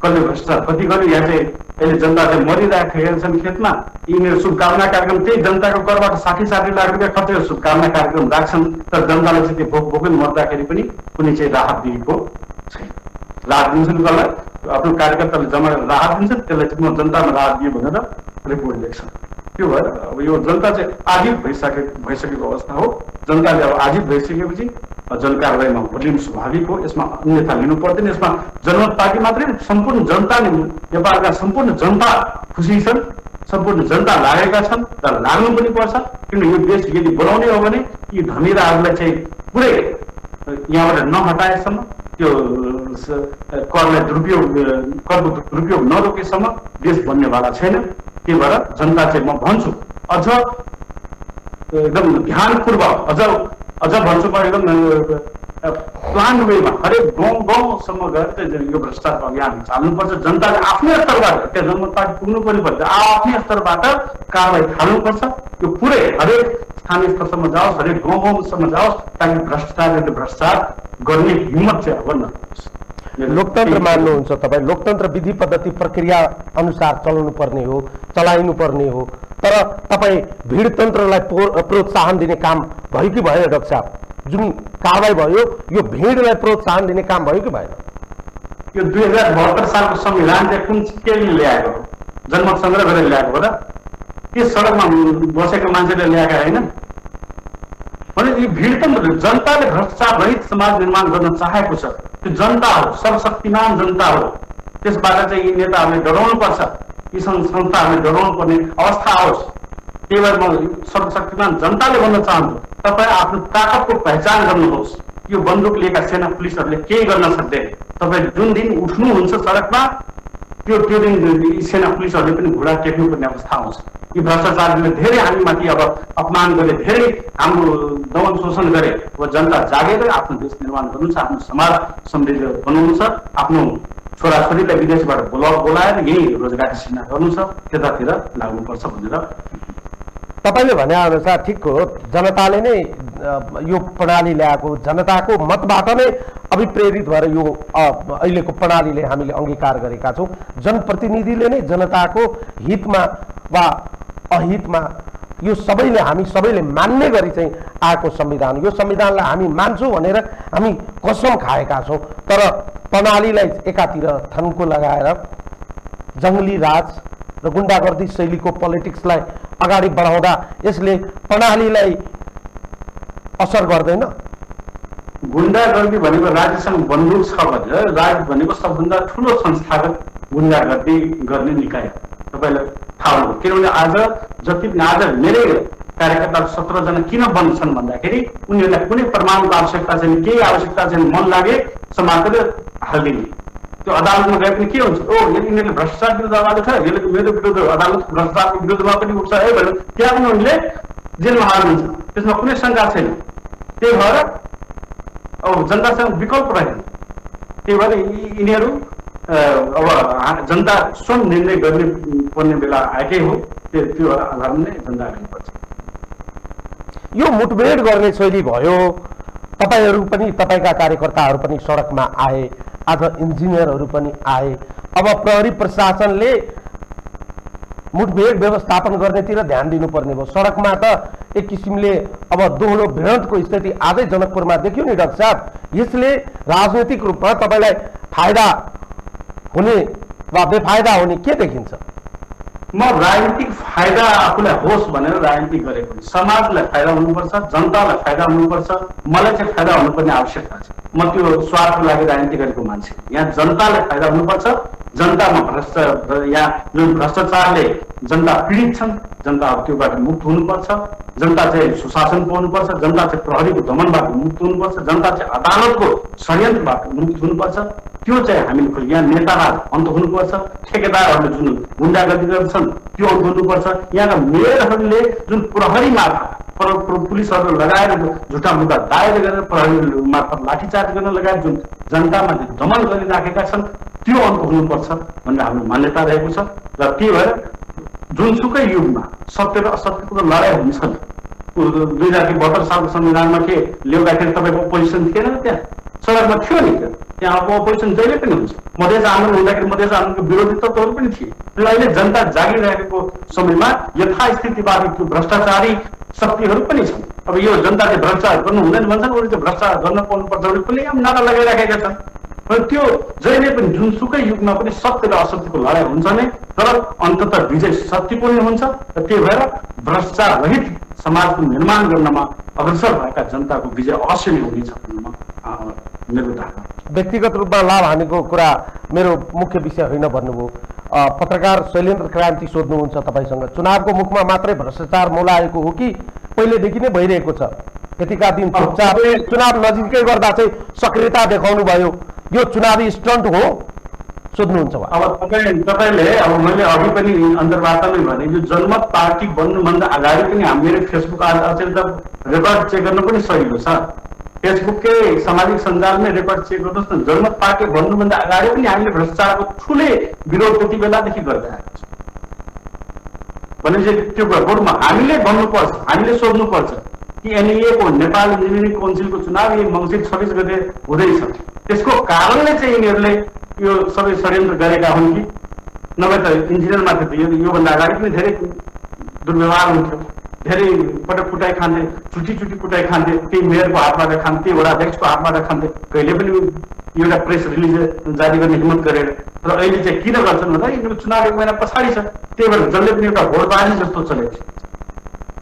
कसले भ्रष्टाचार कति गर्यो। यहाँ चाहिँ अहिले जनता चाहिँ मरिरहेका छन् खेतमा, यिनीहरू शुभकामना कार्यक्रम त्यही जनताको करबाट 60-60 लाख रुपियाँ खर्चेर शुभकामना कार्यक्रम राख्छन्, तर जनताले चाहिँ त्यो भोकै मर्दाखेरि पनि कुनै चाहिँ राहत दिएको छैन। राहत दिन्छन् कसलाई? आफ्नो कार्यकर्ताले जम्मा राहत दिन्छन्, त्यसलाई चाहिँ म जनतामा राहत दियो भनेर रिपोर्ट लेख्छन्। त्यो भएर अब यो जनता चाहिँ आजित भइसकेको अवस्था हो। जनताले अब आजित भइसकेपछि जनकारवाहीमा भोलिनु स्वाभाविक हो, यसमा अन्यथा लिनु पर्दैन। यसमा जनमत पार्टी मात्रै सम्पूर्ण जनता नै, नेपालका सम्पूर्ण जनता खुसी छन्, सम्पूर्ण जनता लागेका छन् र लाग्नु पनि पर्छ। किनभने यो देश यदि बनाउने हो भने यी धमिराहरूलाई चाहिँ पुरै यहाँबाट नहटाएसम्म, त्यो करको दुरुपयोग नरोकेसम्म देश बन्नेवाला छैन। त्यही भएर जनता चाहिँ म भन्छु अझ एकदम ध्यानपूर्वक अझ भन्छु म एकदम प्लान वेमा हरेक गाउँसम्म गएर चाहिँ यो भ्रष्टाचारको अभियान चाल्नुपर्छ। जनताले आफ्नै स्तरबाट, त्यहाँ जनमत पार्टी पुग्नु पनि पर्छ, आफ्नै स्तरबाट कारवाही थाल्नुपर्छ। यो पुरै हरेक स्थानीय स्तरसम्म जाओस्, हरेक गाउँसम्म जाओस्, ताकि भ्रष्टाचार गर्ने हिम्मत चाहिँ अब नहोस्। लोकतन्त्र मान्नुहुन्छ तपाईँ? लोकतन्त्र विधि पद्धति प्रक्रिया अनुसार चलाउनु पर्ने हो, चलाइनु पर्ने हो, तर तपाईँ भिडतन्त्रलाई प्रोत्साहन दिने काम भयो कि भएन? डाक्टर साहब, जुन कारवाही भयो यो भिडलाई प्रोत्साहन दिने काम भयो कि भएन? यो 2072 सालको संविधान चाहिँ कुन केले ल्याएको? जनमत सङ्ग्रह गरेर ल्याएको हो र? के सडकमा बसेको मान्छेले ल्याएका होइन? भने यो भिडतन्त्र जनताले भ्रष्टाचार रहित समाज निर्माण गर्न चाहेको छ। त्यो जनता हो, सर्वशक्तिमान जनता हो। त्यसबाट चाहिँ यी नेताहरूले डराउनु पर्छ, यी संस्थाहरूले डराउनु पर्ने अवस्था आओस्। त्यही भएर म सर्वशक्तिमान जनताले भन्न चाहन्छु, तपाईँ आफ्नो ताकतको पहिचान गर्नुहोस्। यो बन्दुक लिएका सेना पुलिसहरूले केही गर्न सक्दैन। तपाईँ जुन दिन उठ्नुहुन्छ सडकमा, त्यो दिन सेना पुलिसहरूले पनि घुँडा टेक्नुपर्ने अवस्था आउँछ। यी भ्रष्टाचारले धेरै हामीमाथि अब अपमान गरे, धेरै हाम्रो दमन शोषण गरे। अब जनता जागेर आफ्नो देश निर्माण गर्नु छ, आफ्नो समाज समृद्ध बनाउनु छ, आफ्नो छोराछोरीलाई विदेशबाट बोलाएर यही रोजगारी सिर्जना गर्नु छ, त्यतातिर लाग्नुपर्छ भनेर तपाईँले भने अनुसार ठिक हो। जनताले नै यो प्रणाली ल्याएको, जनताको मतबाट नै अभिप्रेरित भएर यो अहिलेको प्रणालीले हामीले अङ्गीकार गरेका छौँ। जनप्रतिनिधिले नै जनताको हितमा वा अहितमा यो सबैले, हामी सबैले मान्ने गरी चाहिँ आएको संविधान, यो संविधानलाई हामी मान्छौँ भनेर हामी कसम खाएका छौँ। तर प्रणालीलाई एकातिर थन्को लगाएर जङ्गली राज र गुण्डागर्दी शैलीको पोलिटिक्सलाई अगाडि बढाउँदा यसले प्रणालीलाई असर गर्दैन? गुण्डागर्दी भनेको राज्यसँग बन्दुक छ भनेर, राज्य भनेको सबभन्दा ठुलो संस्थागत गुण्डागर्दी गर्ने निकाय, तपाईँलाई थाहा हुनु। किनभने आज जति पनि आज मेरै कार्यकर्ता 17 जना किन बन्द छन् भन्दाखेरि उनीहरूलाई कुनै प्रमाणको आवश्यकता छैन, केही आवश्यकता छैन, मन लागे समातेर हालिदिने। त्यो अदालतमा गए पनि के हुन्छ? यदि यिनीहरूले भ्रष्टाचार विरुद्ध अदालत छ, यसले मेरो विरुद्ध अदालत भ्रष्टाचारको विरुद्धमा पनि उठ्छ है भनेर त्यहाँ पनि उनले जेलमा हालिदिन्छ, त्यसमा कुनै शङ्का छैन। त्यही भएर अब जनतासँग विकल्प रहेन। त्यही भएर यिनीहरू अब जनता स्वयं निर्णय गर्ने पर्ने बेला आएकै हो। त्यो आधारमा नै जनता गर्नुपर्छ। यो मुठभेड गर्ने शैली भयो, तपाईँहरू पनि, तपाईँका कार्यकर्ताहरू पनि सडकमा आए, आज इन्जिनियरहरू पनि आए। अब प्रहरी प्रशासनले मुठभेड व्यवस्थापन गर्नेतिर ध्यान दिनुपर्ने भयो। सडकमा त एक किसिमले अब दोहोरो भिडन्तको स्थिति आजै जनकपुरमा देखियो नि डाक्टर साहब। यसले राजनैतिक रूपमा तपाईँलाई फाइदा हुने वा बेफाइदा हुने के देखिन्छ? म राजनीतिक फाइदा आफूलाई होस् भनेर राजनीति गरेको, समाजलाई फाइदा हुनुपर्छ, जनतालाई फाइदा हुनुपर्छ, मलाई चाहिँ फाइदा हुनुपर्ने आवश्यकता छ। म त्यो स्वार्थको लागि राजनीति गरेको मान्छे। यहाँ जनतालाई फाइदा हुनुपर्छ, जनतामा यहाँ जुन भ्रष्टाचारले जनता पीडित छन्, जनता अब त्योबाट मुक्त हुनुपर्छ, जनता चाहिँ सुशासन पाउनुपर्छ, जनता चाहिँ प्रहरीको दमनबाट मुक्त हुनुपर्छ, जनता चाहिँ अदालतको षड्यन्त्रबाट मुक्त हुनुपर्छ। त्यो चाहिँ हामीले यहाँ नेताराज अन्त हुनुपर्छ, ठेकेदारहरूले जुन गुण्डागर्दी गर्छन् त्यो अन्त हुनुपर्छ, यहाँका मेयरहरूले जुन प्रहरीमार्फत पुलिसहरू लगाएर झुटा मुद्दा दायर गरेर प्रहरी मार्फत लाठीचार्ज गर्न लगायत जुन जनतामा दमन गरिराखेका छन् त्यो अन्त हुनुपर्छ भन्ने हाम्रो मान्यता रहेको छ। र त्यही भएर जुनसुकै युगमा सत्य र असत्यको लडाइँ हुन्छ नि। 2072 सालको संविधानमा के ल्याउँदाखेरि तपाईँको अपोजिसन थिएन त्यहाँ सडकमा थियो नि त्यहाँ अब अपोजिसन जहिले पनि हुन्छ। मधेस आन्दोलन हुँदाखेरि मधेस आन्दोलनको विरोधी तत्त्वहरू पनि थिए। र अहिले जनता जागिरहेको समयमा यथास्थितिवादी त्यो भ्रष्टाचारी शक्तिहरू पनि छन्। अब यो जनताले भ्रष्टाचार गर्नु हुँदैन भन्छन्, उनीहरूले भ्रष्टाचार गर्न पाउनुपर्छ भने खुल्लेआम नारा लगाइराखेका छन्। र त्यो जहिले पनि जुनसुकै युगमा पनि सत्य र असत्यको लडाइँ हुन्छ नै, तर अन्ततः विजय सत्यको नै हुन्छ। र त्यही भएर भ्रष्टाचार रहित समाजको निर्माण गर्नमा अग्रसर भएका जनताको विजय अवश्य नै हुनेछ भन्नमा मेरो धारणा। व्यक्तिगत रूपमा लाभ हानिको कुरा मेरो मुख्य विषय होइन भन्नुभयो। पत्रकार शैलेन्द्र क्रान्ति सोध्नुहुन्छ तपाईँसँग, चुनावको मुखमा मात्रै भ्रष्टाचार मोलाएको हो कि पहिलेदेखि नै भइरहेको छ? यतिका दिन चुनाव नजिकै गर्दा चाहिँ सक्रियता देखाउनु भयो, यो चुनावी स्टन्ट हो सोध्नुहुन्छ? अब तपाईँले अब मैले अघि पनि अन्तर्वार्तामै भने यो जनमत पार्टी बन्नुभन्दा अगाडि पनि मेरो फेसबुक अचेल त रेकर्ड चेक गर्न पनि सजिलो छ। फेसबुककै सामाजिक सञ्जालमै रेकर्ड चेक गर्नुहोस् न। जनमत पार्टी बन्नुभन्दा अगाडि पनि हामीले भ्रष्टाचारको ठुलै विरोध त्यति बेलादेखि गर्दै आएको छ। भनेपछि त्यो बरुमा हामीले भन्नुपर्छ, हामीले सोध्नुपर्छ कि एनइएको नेपाल इन्जिनियरिङ काउन्सिलको चुनाव यही मङ्सिर 26 गते हुँदैछ, त्यसको कारणले चाहिँ यिनीहरूले यो सबै षड्यन्त्र गरेका हुन् कि नभए त इन्जिनियरमाथि त योभन्दा अगाडि पनि धेरै दुर्व्यवहार हुन्थ्यो, धेरै पटक कुटाइ खान्थे, चुटी कुटाइ खान्थे, त्यही मेयरको हातबाट खान्थे, त्यही वडाध्यक्षको हातबाट खान्थे, कहिले पनि एउटा प्रेस रिलिज जारी गर्ने हिम्मत गरेर। र अहिले चाहिँ किन गर्छन् भन्दा यिनीहरू चुनाव 1 महिना पछाडि छ, त्यही भएर जसले पनि एउटा भोटबाजी जस्तो चलेको छ।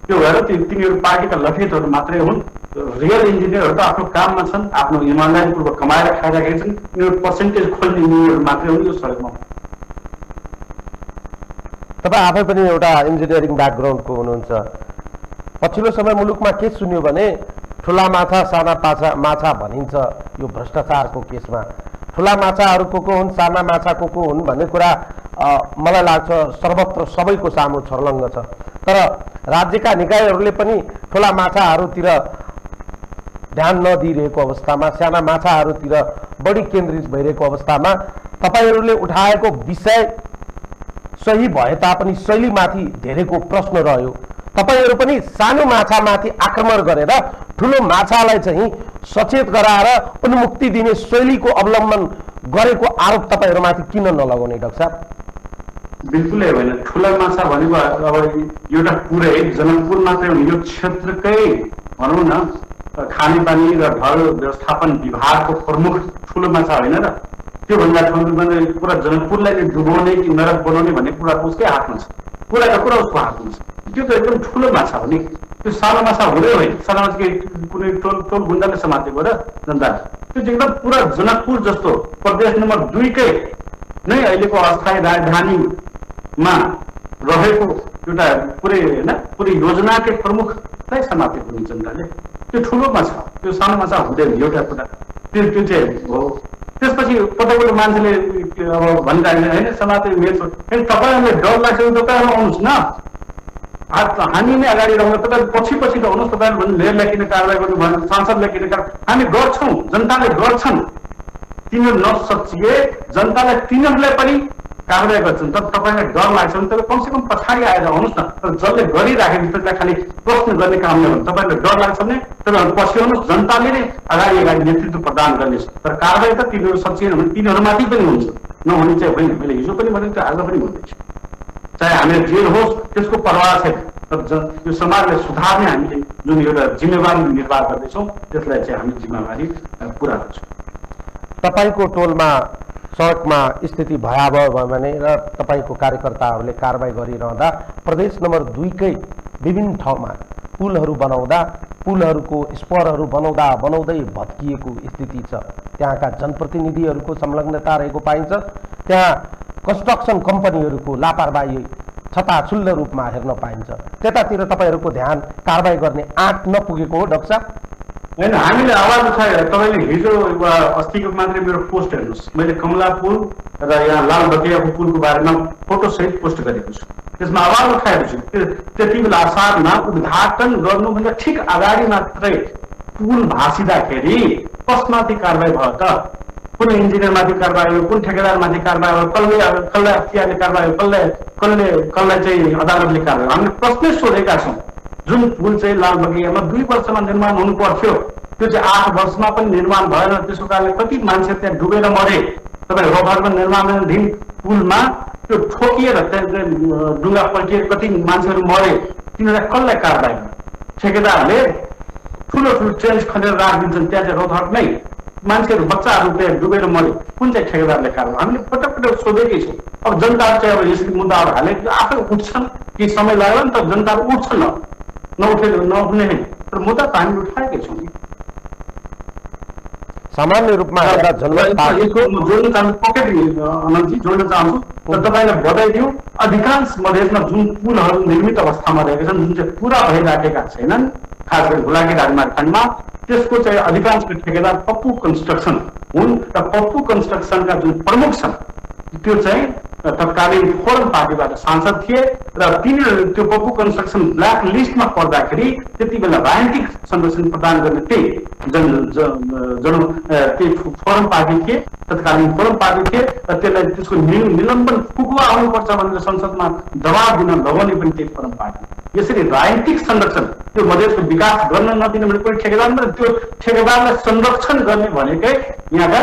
त्यो भएर तिनीहरू पार्टीका लठेतहरू मात्रै हुन्। रियल इन्जिनियरहरू त आफ्नो काममा छन्, आफ्नो इमान्दारीपूर्वक कमाएर खाइराखेका छन्। यिनीहरू पर्सेन्टेज खोल्ने इन्जिनियरहरू मात्रै हुन् यो सडकमा। तपाईँ आफै पनि एउटा इन्जिनियरिङ ब्याकग्राउन्डको हुनुहुन्छ। पछिल्लो समय मुलुकमा के सुन्यो भने ठुला माछा साना माछा भनिन्छ यो भ्रष्टाचारको केसमा। ठुला माछाहरू को हुन्, साना माछा को हुन् भन्ने कुरा मलाई लाग्छ सर्वत्र सबैको सामु छर्लङ्ग छ। तर राज्यका निकायहरूले पनि ठुला माछाहरूतिर ध्यान नदिइरहेको अवस्थामा, साना माछाहरूतिर बढी केन्द्रित भइरहेको अवस्थामा तपाईँहरूले उठाएको विषय सही भए तापनि शैलीमाथि धेरैको प्रश्न रह्यो। तपाईँहरू पनि सानो माछामाथि आक्रमण गरेर ठुलो माछालाई चाहिँ सचेत गराएर उन्मुक्ति दिने शैलीको अवलम्बन गरेको आरोप तपाईँहरूमाथि किन नलगाउने डाक्टर साहब? बिल्कुलै होइन। ठुला माछा भनेको अब एउटा पुरै जनकपुर मात्रै होइन, यो क्षेत्रकै भनौँ न खानेपानी र घर व्यवस्थापन विभागको प्रमुख ठुलो माछा होइन र? त्योभन्दा ठुलो भने पुरा जनकपुरलाई डुबाउने कि नरक बनाउने भन्ने कुरा उसकै हातमा छ, कुराको कुरा उसको हातमा छ। त्यो त एकदम ठुलो माछा हो नि, त्यो सानो माछा हुँदै होइन। सानो माछा कुनै टोल गुन्डाले समातेको र जनता त्यो चाहिँ एकदम पुरा जनकपुर जस्तो प्रदेश नम्बर 2 कै नै अहिलेको अस्थायी राजधानीमा रहेको एउटा पुरै योजनाकै प्रमुखलाई समातेको नि जनताले। त्यो ठुलो माछा, त्यो सानो माछा हुँदैन एउटा कुरा। त्यो चाहिँ हो। त्यसपछि कतैबाट मान्छेले अब भनिरहेको होइन समाते मेल्छ, तपाईँहरूले डर लाग्छ तपाईँहरू आउनुहोस् न, हामी नै अगाडि रहँदा तपाईँ पछि रहनुहोस्, तपाईँहरू भन्नु मेयरलाई किन कारवाही गर्नु भएन, सांसदलाई किन हामी गर्छौँ, जनताले गर्छन्। तिनीहरू नसचिए जनतालाई तिनीहरूलाई पनि कारवाही गर्छन्। तर तपाईँलाई डर लाग्छ भने तपाईँ कमसेकम पछाडि आएर आउनुहोस् न। तर जसले गरिराखेको त्यसलाई खालि प्रश्न गर्ने काम नगर्नु। तपाईँलाई डर लाग्छ भने तपाईँहरू पछि आउनुहोस्, जनताले नै अगाडि नेतृत्व प्रदान गर्नेछ। तर कारवाही त तिनीहरू सचिएन भने तिनीहरूमाथि पनि हुन्छ, नहुने चाहिँ होइन। मैले हिजो पनि भनेको थिएँ, आज पनि भन्दैछु। चाहे हामीले जेल होस् त्यसको परवाह छैन, तर यो समाजलाई सुधार्ने हामीले जुन एउटा जिम्मेवारी निर्वाह गर्दैछौँ त्यसलाई चाहिँ हामी जिम्मेवारी पुरा गर्छौँ। तपाईँको टोलमा सडकमा स्थिति भयावह भयो भने र तपाईँको कार्यकर्ताहरूले कारवाही गरिरहँदा प्रदेश नम्बर 2 कै विभिन्न ठाउँमा पुलहरू बनाउँदा, पुलहरूको स्परहरू बनाउँदै भत्किएको स्थिति छ। त्यहाँका जनप्रतिनिधिहरूको संलग्नता रहेको पाइन्छ। त्यहाँ कन्स्ट्रक्सन कम्पनीहरूको लापरवाही छताछुल्ल रूपमा हेर्न पाइन्छ। त्यतातिर तपाईँहरूको ध्यान कारवाही गर्ने आँट नपुगेको हो डाक्टर साहब? होइन, हामीले आवाज उठाएर तपाईँले हिजो अस्तिको मात्रै मेरो पोस्ट हेर्नुहोस्, मैले कमला पुल र यहाँ लाल बतियाको पुलको बारेमा फोटोसहित पोस्ट गरेको छु। त्यसमा आवाज उठाएको छु। त्यति बेला असारमा उद्घाटन गर्नुभन्दा ठिक अगाडि मात्रै पुल भाँसिँदाखेरि कसमाथि कारवाही भयो त? कुन इन्जिनियरमाथि कारवाही हो, कुन ठेकेदारमाथि कारवाही हो, कसले अख्तियारले कारवाही हो, कसलाई चाहिँ अदालतले कारवाही हो? हामीले प्रश्न सोधेका छौँ। जुन पुल चाहिँ लालबगियामा 2 वर्षमा निर्माण हुनु पर्थ्यो त्यो चाहिँ 8 वर्षमा पनि निर्माण भएन। त्यसको कारणले कति मान्छे त्यहाँ डुबेर मरे। तपाईँ रोहरमा निर्माणाधीन पुलमा त्यो ठोकिएर डुङ्गा पल्टिएर कति मान्छेहरू मरे। तिनीहरूलाई कसलाई कारवाही? ठेकेदारले ठुलो ठुलो ट्रेन्च खनेर राखिदिन्छन्, त्यहाँ चाहिँ रोहटमै मान्छेहरू बच्चाहरू त्यहाँ डुबेर मरे। कुन चाहिँ ठेकेदारले कारवाही? हामीले पटक पटक सोधेकै छौँ। अब जनताहरू चाहिँ अब यसरी मुद्दाहरू हाले आफै उठ्छन् कि समय लाग्यो नि त जनताहरू उठ्छन्, नउठ्ने होइन, तर मुद्दा त हामीले उठाएकै छौँ। सामान्य रूपमा जोड्न चाहन्छु पकेट अनन्तजी जोड्न चाहन्छु र तपाईँलाई बधाई दिउँ। अधिकांश मधेसमा जुन पुलहरू निर्मित अवस्थामा रहेका छन्, जुन चाहिँ पुरा भइराखेका छैनन्, खास गरी हुलाकी राजमार्ग खण्डमा, त्यसको चाहिँ अधिकांश ठेकेदार पप्पू कन्स्ट्रक्सन हुन् र पप्पू कन्स्ट्रक्सनका जुन प्रमुख छन् त्यो चाहिँ तत्कालीन फोरम पार्टीबाट सांसद थिए र तिनीहरू त्यो पप्पू कन्स्ट्रक्सन ब्ल्याक लिस्टमा पर्दाखेरि त्यति बेला राजनीतिक संरक्षण प्रदान गर्ने त्यही फोरम पार्टी थिए, तत्कालीन फोरम पार्टी थिए र त्यसलाई त्यसको निलम्बन फुकुवा आउनुपर्छ भनेर संसदमा दबाब दिन लगाउने पनि त्यही फोरम पार्टी। यसरी राजनीतिक संरक्षण त्यो मधेसको विकास गर्न नदिने भने कोही ठेकेदार, त्यो ठेकेदारलाई संरक्षण गर्ने भनेकै यहाँका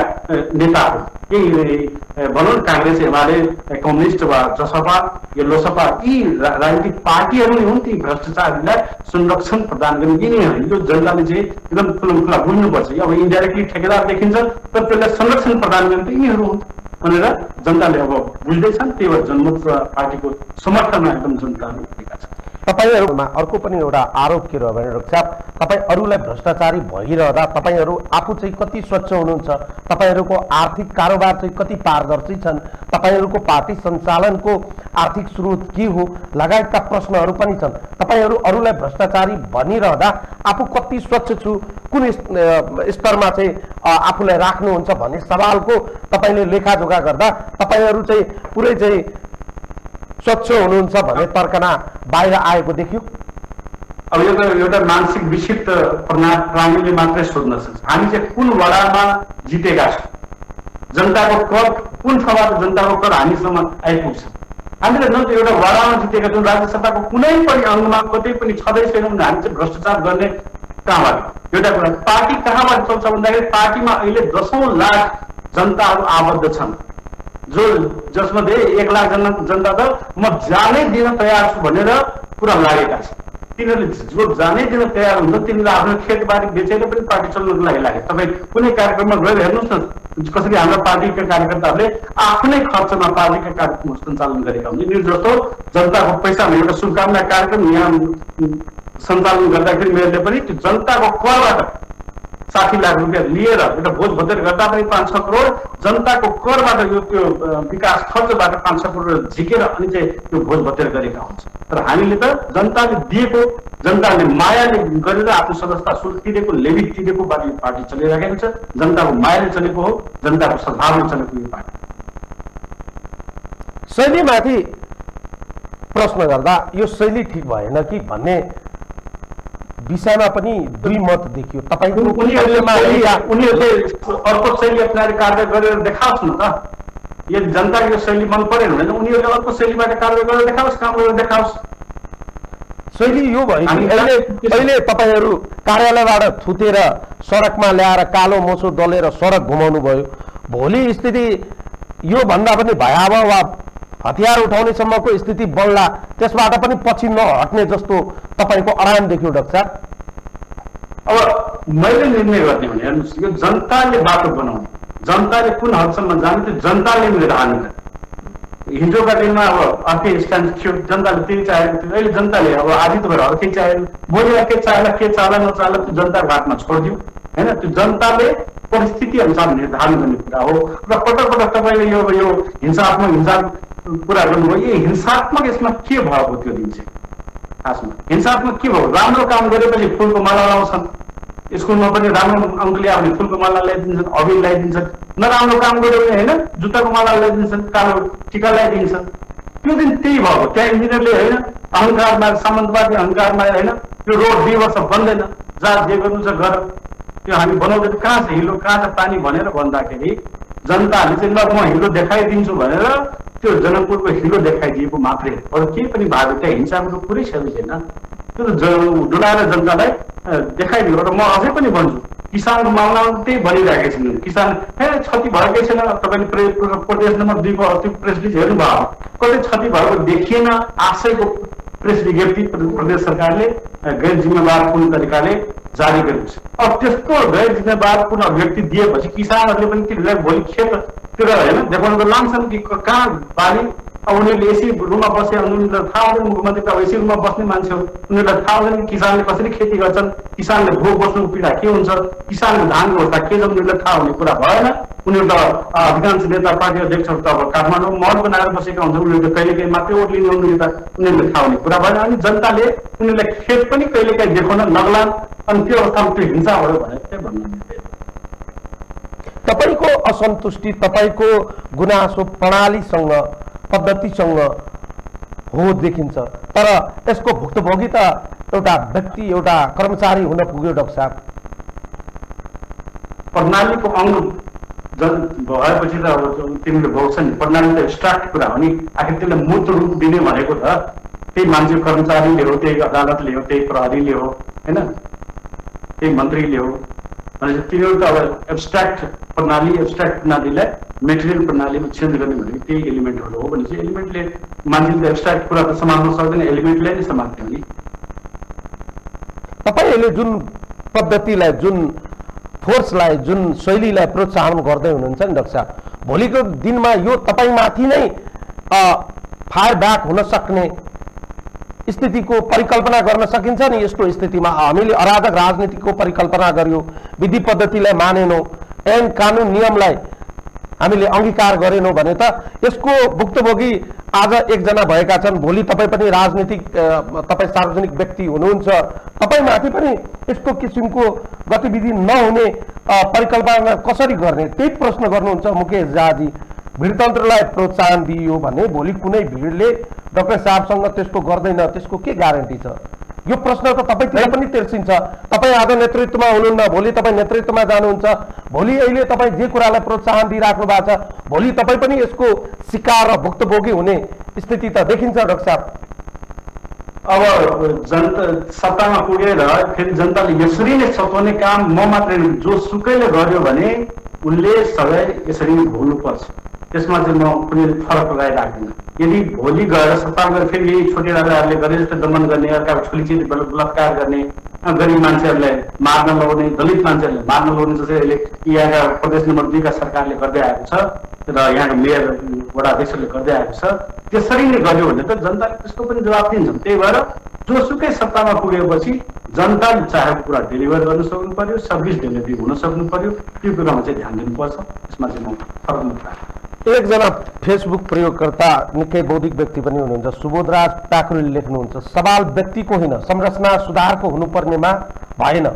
नेताहरू, यही भनौँ काङ्ग्रेस, एमाले, कम्युनिस्ट वा जसपा, लोसपा, यी राजनीतिक पार्टीहरू नै हुन् ती भ्रष्टाचारीलाई संरक्षण प्रदान गर्ने। यिनी होइन, यो जनताले चाहिँ एकदम खुला बुझ्नुपर्छ। अब इन्डाइरेक्टली ठेकेदार देखिन्छ तर त्यसलाई संरक्षण प्रदान गर्ने त यिनीहरू हुन् भनेर जनताले अब बुझ्दैछन्। त्यही भएर जनमत पार्टीको समर्थनमा एकदम जनताहरू उठेका छन्। तपाईँहरूमा अर्को पनि एउटा आरोप के रह्यो भने डाक्टर साहब, तपाईँ अरूलाई भ्रष्टाचारी भइरहँदा तपाईँहरू आफू चाहिँ कति स्वच्छ हुनुहुन्छ, तपाईँहरूको आर्थिक कारोबार चाहिँ कति पारदर्शी छन्, तपाईँहरूको पार्टी सञ्चालनको आर्थिक स्रोत के हो लगायतका प्रश्नहरू पनि छन्। तपाईँहरू अरूलाई भ्रष्टाचारी भनिरहँदा आफू कति स्वच्छ छु, कुन स्तरमा चाहिँ आफूलाई राख्नुहुन्छ भन्ने सवालको तपाईँले लेखाजोखा गर्दा तपाईँहरू चाहिँ पुरै चाहिँ स्वच्छ हुनुहुन्छ भन्ने तर्कना बाहिर आएको देखियो। अब यो त एउटा मानसिक विक्षिप्त प्राणीले मात्रै सोध्न सक्छ। हामी चाहिँ कुन वडामा जितेका छौँ, जनताको कर कुन ठाउँबाट जनताको कर हामीसम्म आइपुग्छ। हामीले न त एउटा वडामा जितेका छौँ, राज्यसभाको कुनै पनि अङ्गमा कतै पनि छँदै छैनौँ भने हामी चाहिँ भ्रष्टाचार गर्ने कहाँबाट? एउटा कुरा, पार्टी कहाँबाट चल्छ भन्दाखेरि पार्टीमा अहिले 10औं लाख जनताहरू आबद्ध छन्, जसमध्ये 1 लाख जनता त म जानै दिन तयार छु भनेर पुरा लागेका छन्। तिनीहरूले जो जानै दिन तयार हुन्छ तिनीहरूले आफ्नो खेतबारी बेचेर पनि पार्टी चल्नको लागि लागे। तपाईँ कुनै कार्यक्रममा गएर हेर्नुहोस् न कसरी हाम्रा पार्टीका कार्यकर्ताहरूले आफ्नै खर्चमा पार्टीका कार्यक्रम सञ्चालन गरेका हुन्छ। यिनीहरू जस्तो जनताको पैसामा एउटा शुभकामना कार्यक्रम यहाँ सञ्चालन गर्दाखेरि मेयरले पनि त्यो जनताको करबाट 60 लाख रुपियाँ लिएर एउटा भोज भतेर गर्दा पनि 5-6 करोड जनताको करबाट यो त्यो विकास खर्चबाट 5-6 करोड झिकेर अनि चाहिँ त्यो भोज भतेर गरेका हुन्छ। तर हामीले त जनताले दिएको, जनताले मायाले गरेर आफ्नो सदस्यता शुल्क तिरेको, लेभी तिरेको बारे पार्टी चलिरहेको छ। जनताको मायाले चलेको हो, जनताको सद्भावले चलेको यो पार्टी। शैलीमाथि प्रश्न गर्दा यो शैली ठिक भएन कि भन्ने विषयमा पनि दुई मत देखियो। तपाईँको उनीहरूले अर्को शैली अपनाएर कार्य गरेर देखाओस् न त। यदि जनताको यो शैली मन परेन भने उनीहरूले अर्को शैलीबाट कार्य गरेर देखाओस्, काम गरेर देखाओस्। शैली यो भयो अहिले तपाईँहरू कार्यालयबाट थुतेर सडकमा ल्याएर कालो मोसो दलेर सडक घुमाउनु भयो। भोलि स्थिति यो भन्दा पनि भयावह वा हतियार उठाउनेसम्मको स्थिति बढ्ला, त्यसबाट पनि पछि नहट्ने जस्तो तपाईँको अराम देखियो डाक्टर साहब। अब मैले निर्णय गर्ने भने हेर्नुहोस्, यो जनताले बाटो बनाउने, जनताले कुन हदसम्म जाने त्यो जनताले निर्धारण गर्ने। हिजोका दिनमा अब अर्कै स्ट्यान्ड थियो, जनताले त्यही चाहेको थियो। अहिले जनताले अब आधी त भएर अर्कै चाह्यो, भोलि अर्कै चाहेला, के चाला नचाला त्यो जनताको हातमा छोडिदियो होइन। त्यो जनताले परिस्थिति अनुसार निर्धारण गर्ने कुरा हो। र पटक पटक तपाईँले यो हिंसात्मक कुरा गर्नुभयो, यो हिंसात्मक यसमा के भयो त्यो दिन चाहिँ खासमा हिंसात्मक के भयो? राम्रो काम गरेपछि फुलको माला लाउँछन्, स्कुलमा पनि राम्रो अङ्क ल्यायो भने फुलको माला ल्याइदिन्छन्, अबिर ल्याइदिन्छन्। नराम्रो काम गर्यो भने होइन जुत्ताको माला ल्याइदिन्छन्, कालो टिका ल्याइदिन्छन्। त्यो दिन त्यही भयो। त्यहाँ इन्जिनियरले होइन अहङ्कारमा सामन्तवादी अहङ्कारमा होइन त्यो रोड 2 वर्ष बन्दैन, जहाँ जे गर्नु छ गर, त्यो हामी बनाउँदै कहाँ छ हिलो कहाँ छ पानी भनेर भन्दाखेरि जनताले चाहिँ ल म हिलो देखाइदिन्छु भनेर त्यो जनकपुरको हिलो देखाइदिएको मात्रै, अरू केही पनि भएको त्यहाँ हिंसाको कुरै छैन। त्यो डुलाएर जनतालाई देखाइदियो। र म अझै पनि भन्छु किसानको मामला त्यही भनिरहेको छन्। किसान क्षति भएकै छैन। तपाईँले प्रदेश नम्बर 2 को अस्ति प्रेस रिलिज हेर्नुभयो, कतै क्षति भएको देखिएन। 800 को प्रेस विज्ञप्ति प्रदेश सरकारले गैर जिम्मेवार पूर्ण तरिकाले जारी गरेको छ। अब त्यस्तो गैर जिम्मेवार पूर्ण अभिव्यक्ति दिएपछि किसानहरूले पनि त्यसलाई भोलि खेततिर होइन देखाउन त लान्छन् कि कहाँ बाली। अब उनीहरूले एसी रुममा बसे, उनीहरूलाई थाहा हुँदैन मुख्यमन्त्री त एसी रुममा बस्ने मान्छे हो, उनीहरूलाई थाहा हुँदैन कि किसानले कसरी खेती गर्छन्, किसानले भोग बस्नुको पीडा के हुन्छ, किसानको धानको अवस्था के छ, उनीहरूलाई थाहा हुने कुरा भएन। उनीहरू त अधिकांश नेता पार्टी अध्यक्षहरू त अब काठमाडौँ महल बनाएर बसेका हुन्छन्, उनीहरूले कहिलेकाहीँ मात्रै वोट लिने हुने त उनीहरूले थाहा हुने कुरा भएन। अनि जनताले उनीहरूलाई खेत पनि कहिलेकाहीँ देखाउन नगलान्। अनि त्यो अवस्थामा त्यो हिंसा भयो भनेर चाहिँ भन्नु। तपाईको असन्तुष्टि, तपाईको गुनासो प्रणालीसँग पद्धतिसँग हो देखिन्छ, तर यसको भुक्तभोगी त एउटा व्यक्ति एउटा कर्मचारी हुन पुग्यो। डाक्टर साहब, प्रणालीको अङ्ग भएपछि त अब तिमीले भोग्छ नि। प्रणाली त एब्स्ट्राक्ट कुरा हो नि, आखिर त्यसलाई मूर्त रूप दिने भनेको त त्यही मान्छे कर्मचारीले हो, त्यही अदालतले हो, त्यही प्रहरीले हो, होइन त्यही मन्त्रीले हो। भनेपछि तिनीहरू त अब एब्स्ट्राक्ट प्रणालीलाई मेटेरियल प्रणालीमा चेन्ज गर्ने भनेको त्यही एलिमेन्टहरू हो। भनेपछि एलिमेन्टले मान्छेले त एब्स्ट्राक्ट कुरा त समात्न सक्दैन, एलिमेन्टलाई नै समात्ने हो नि। तपाईँले जुन पद्धतिलाई, जुन फोर्सलाई, जुन शैलीलाई प्रोत्साहन गर्दै हुनुहुन्छ नि डाक्टर साहब, भोलिको दिनमा यो तपाईँमाथि नै फायर ब्याक हुन सक्ने स्थितिको परिकल्पना गर्न सकिन्छ नि। यस्तो स्थितिमा हामीले अराजक राजनीतिको परिकल्पना गर्यो, विधि पद्धतिलाई मानेनौँ, ऐन कानुन नियमलाई हामीले अंगीकार गरेनौँ भने त यसको भुक्तभोगी आज एकजना भएका छन्, भोलि तपाईँ पनि राजनीतिक तपाईँ सार्वजनिक व्यक्ति हुनुहुन्छ, तपाईँमाथि पनि यस्तो किसिमको गतिविधि नहुने परिकल्पना कसरी गर्ने, त्यही प्रश्न गर्नुहुन्छ मुकेश झाजी। भिडतन्त्रलाई प्रोत्साहन दिइयो भने भोलि कुनै भिडले डाक्टर साहबसँग त्यस्तो गर्दैन, त्यसको के ग्यारेन्टी छ? यो प्रश्न त तपाईँतिर पनि तेर्सिन्छ। तपाईँ आज नेतृत्वमा हुनुहुन्न, भोलि तपाईँ नेतृत्वमा जानुहुन्छ, भोलि अहिले तपाईँ जे कुरालाई प्रोत्साहन दिइराख्नु भएको छ, भोलि तपाईँ पनि यसको शिकार र भुक्तभोगी हुने स्थिति त देखिन्छ डाक्टर साहब। अब जनता सत्तामा पुगेर फेरि जनताले यसरी नै सताउने काम म मात्रै जो सुकैले गर्यो भने उनले सबै यसरी नै भोग्नुपर्छ। त्यसमा चाहिँ म कुनै फरक लगाइराख्दिनँ। यदि भोलि गएर सत्तामा गएर फेरि यही छोटे राजाहरूले गरे जस्तो दमन गर्ने, अर्काको छोरीचेली बलात्कार गर्ने, गरिब मान्छेहरूलाई मार्न लगाउने, दलित मान्छेहरूले मार्न लगाउने जस्तै अहिले यहाँका प्रदेश नम्बर 2 का सरकारले गर्दै आएको छ र यहाँको मेयर वडा अध्यक्षले गर्दै आएको छ, त्यसरी नै गर्यो भने त जनताले त्यसको पनि जवाब दिन्छन्। त्यही भएर जोसुकै सत्तामा पुगेपछि जनताले चाहेको कुरा डेलिभर गर्न सक्नु पर्यो, सर्भिस डेलिभरी हुन सक्नु पर्यो। त्यो कुरामा चाहिँ ध्यान दिनुपर्छ। यसमा चाहिँ म फरक नपाएँ। एकजना फेसबुक प्रयोगकर्ता निकै बौद्धिक व्यक्ति पनि हुनुहुन्छ, सुबोधराज पाखुरीले लेख्नुहुन्छ, सवाल व्यक्तिको होइन संरचना सुधारको हुनुपर्नेमा भएन,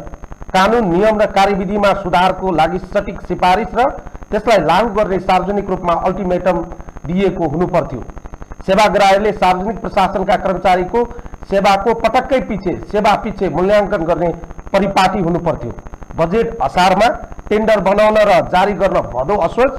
कानुन नियम र कार्यविधिमा सुधारको लागि सटिक सिफारिस र त्यसलाई लागू गर्ने सार्वजनिक रूपमा अल्टिमेटम दिएको हुनुपर्थ्यो। सेवाग्राहीले सार्वजनिक प्रशासनका कर्मचारीको सेवाको पटक्कै पछि सेवा पछि मूल्याङ्कन गर्ने परिपाटी हुनुपर्थ्यो। बजेट असारमा, टेन्डर बनाउन र जारी गर्न भदौ असोज,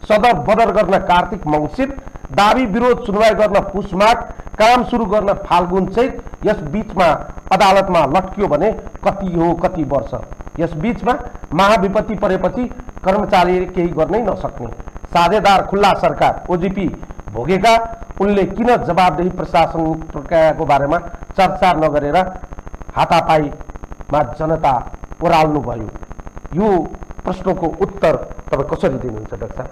सदर बदर गर्न कार्तिक मङ्सिर, दाबी विरोध सुनवाई गर्न पुष माघ, काम सुरु गर्न फाल्गुन चैत, यस बीचमा अदालतमा लट्कियो भने कति हो कति वर्ष। यस बीचमा महाविपत्ति परेपछि कर्मचारीले केही गर्नै नसक्ने, साझेदार खुल्ला सरकार ओजिपी भोगेका उनले किन जवाबदेही प्रशासन प्रक्रियाको बारेमा चर्चा नगरेर हातापाईमा जनता ओह्राल्नु भयो? यो प्रश्नको उत्तर तपाईँ कसरी दिनुहुन्छ डाक्टर साहब?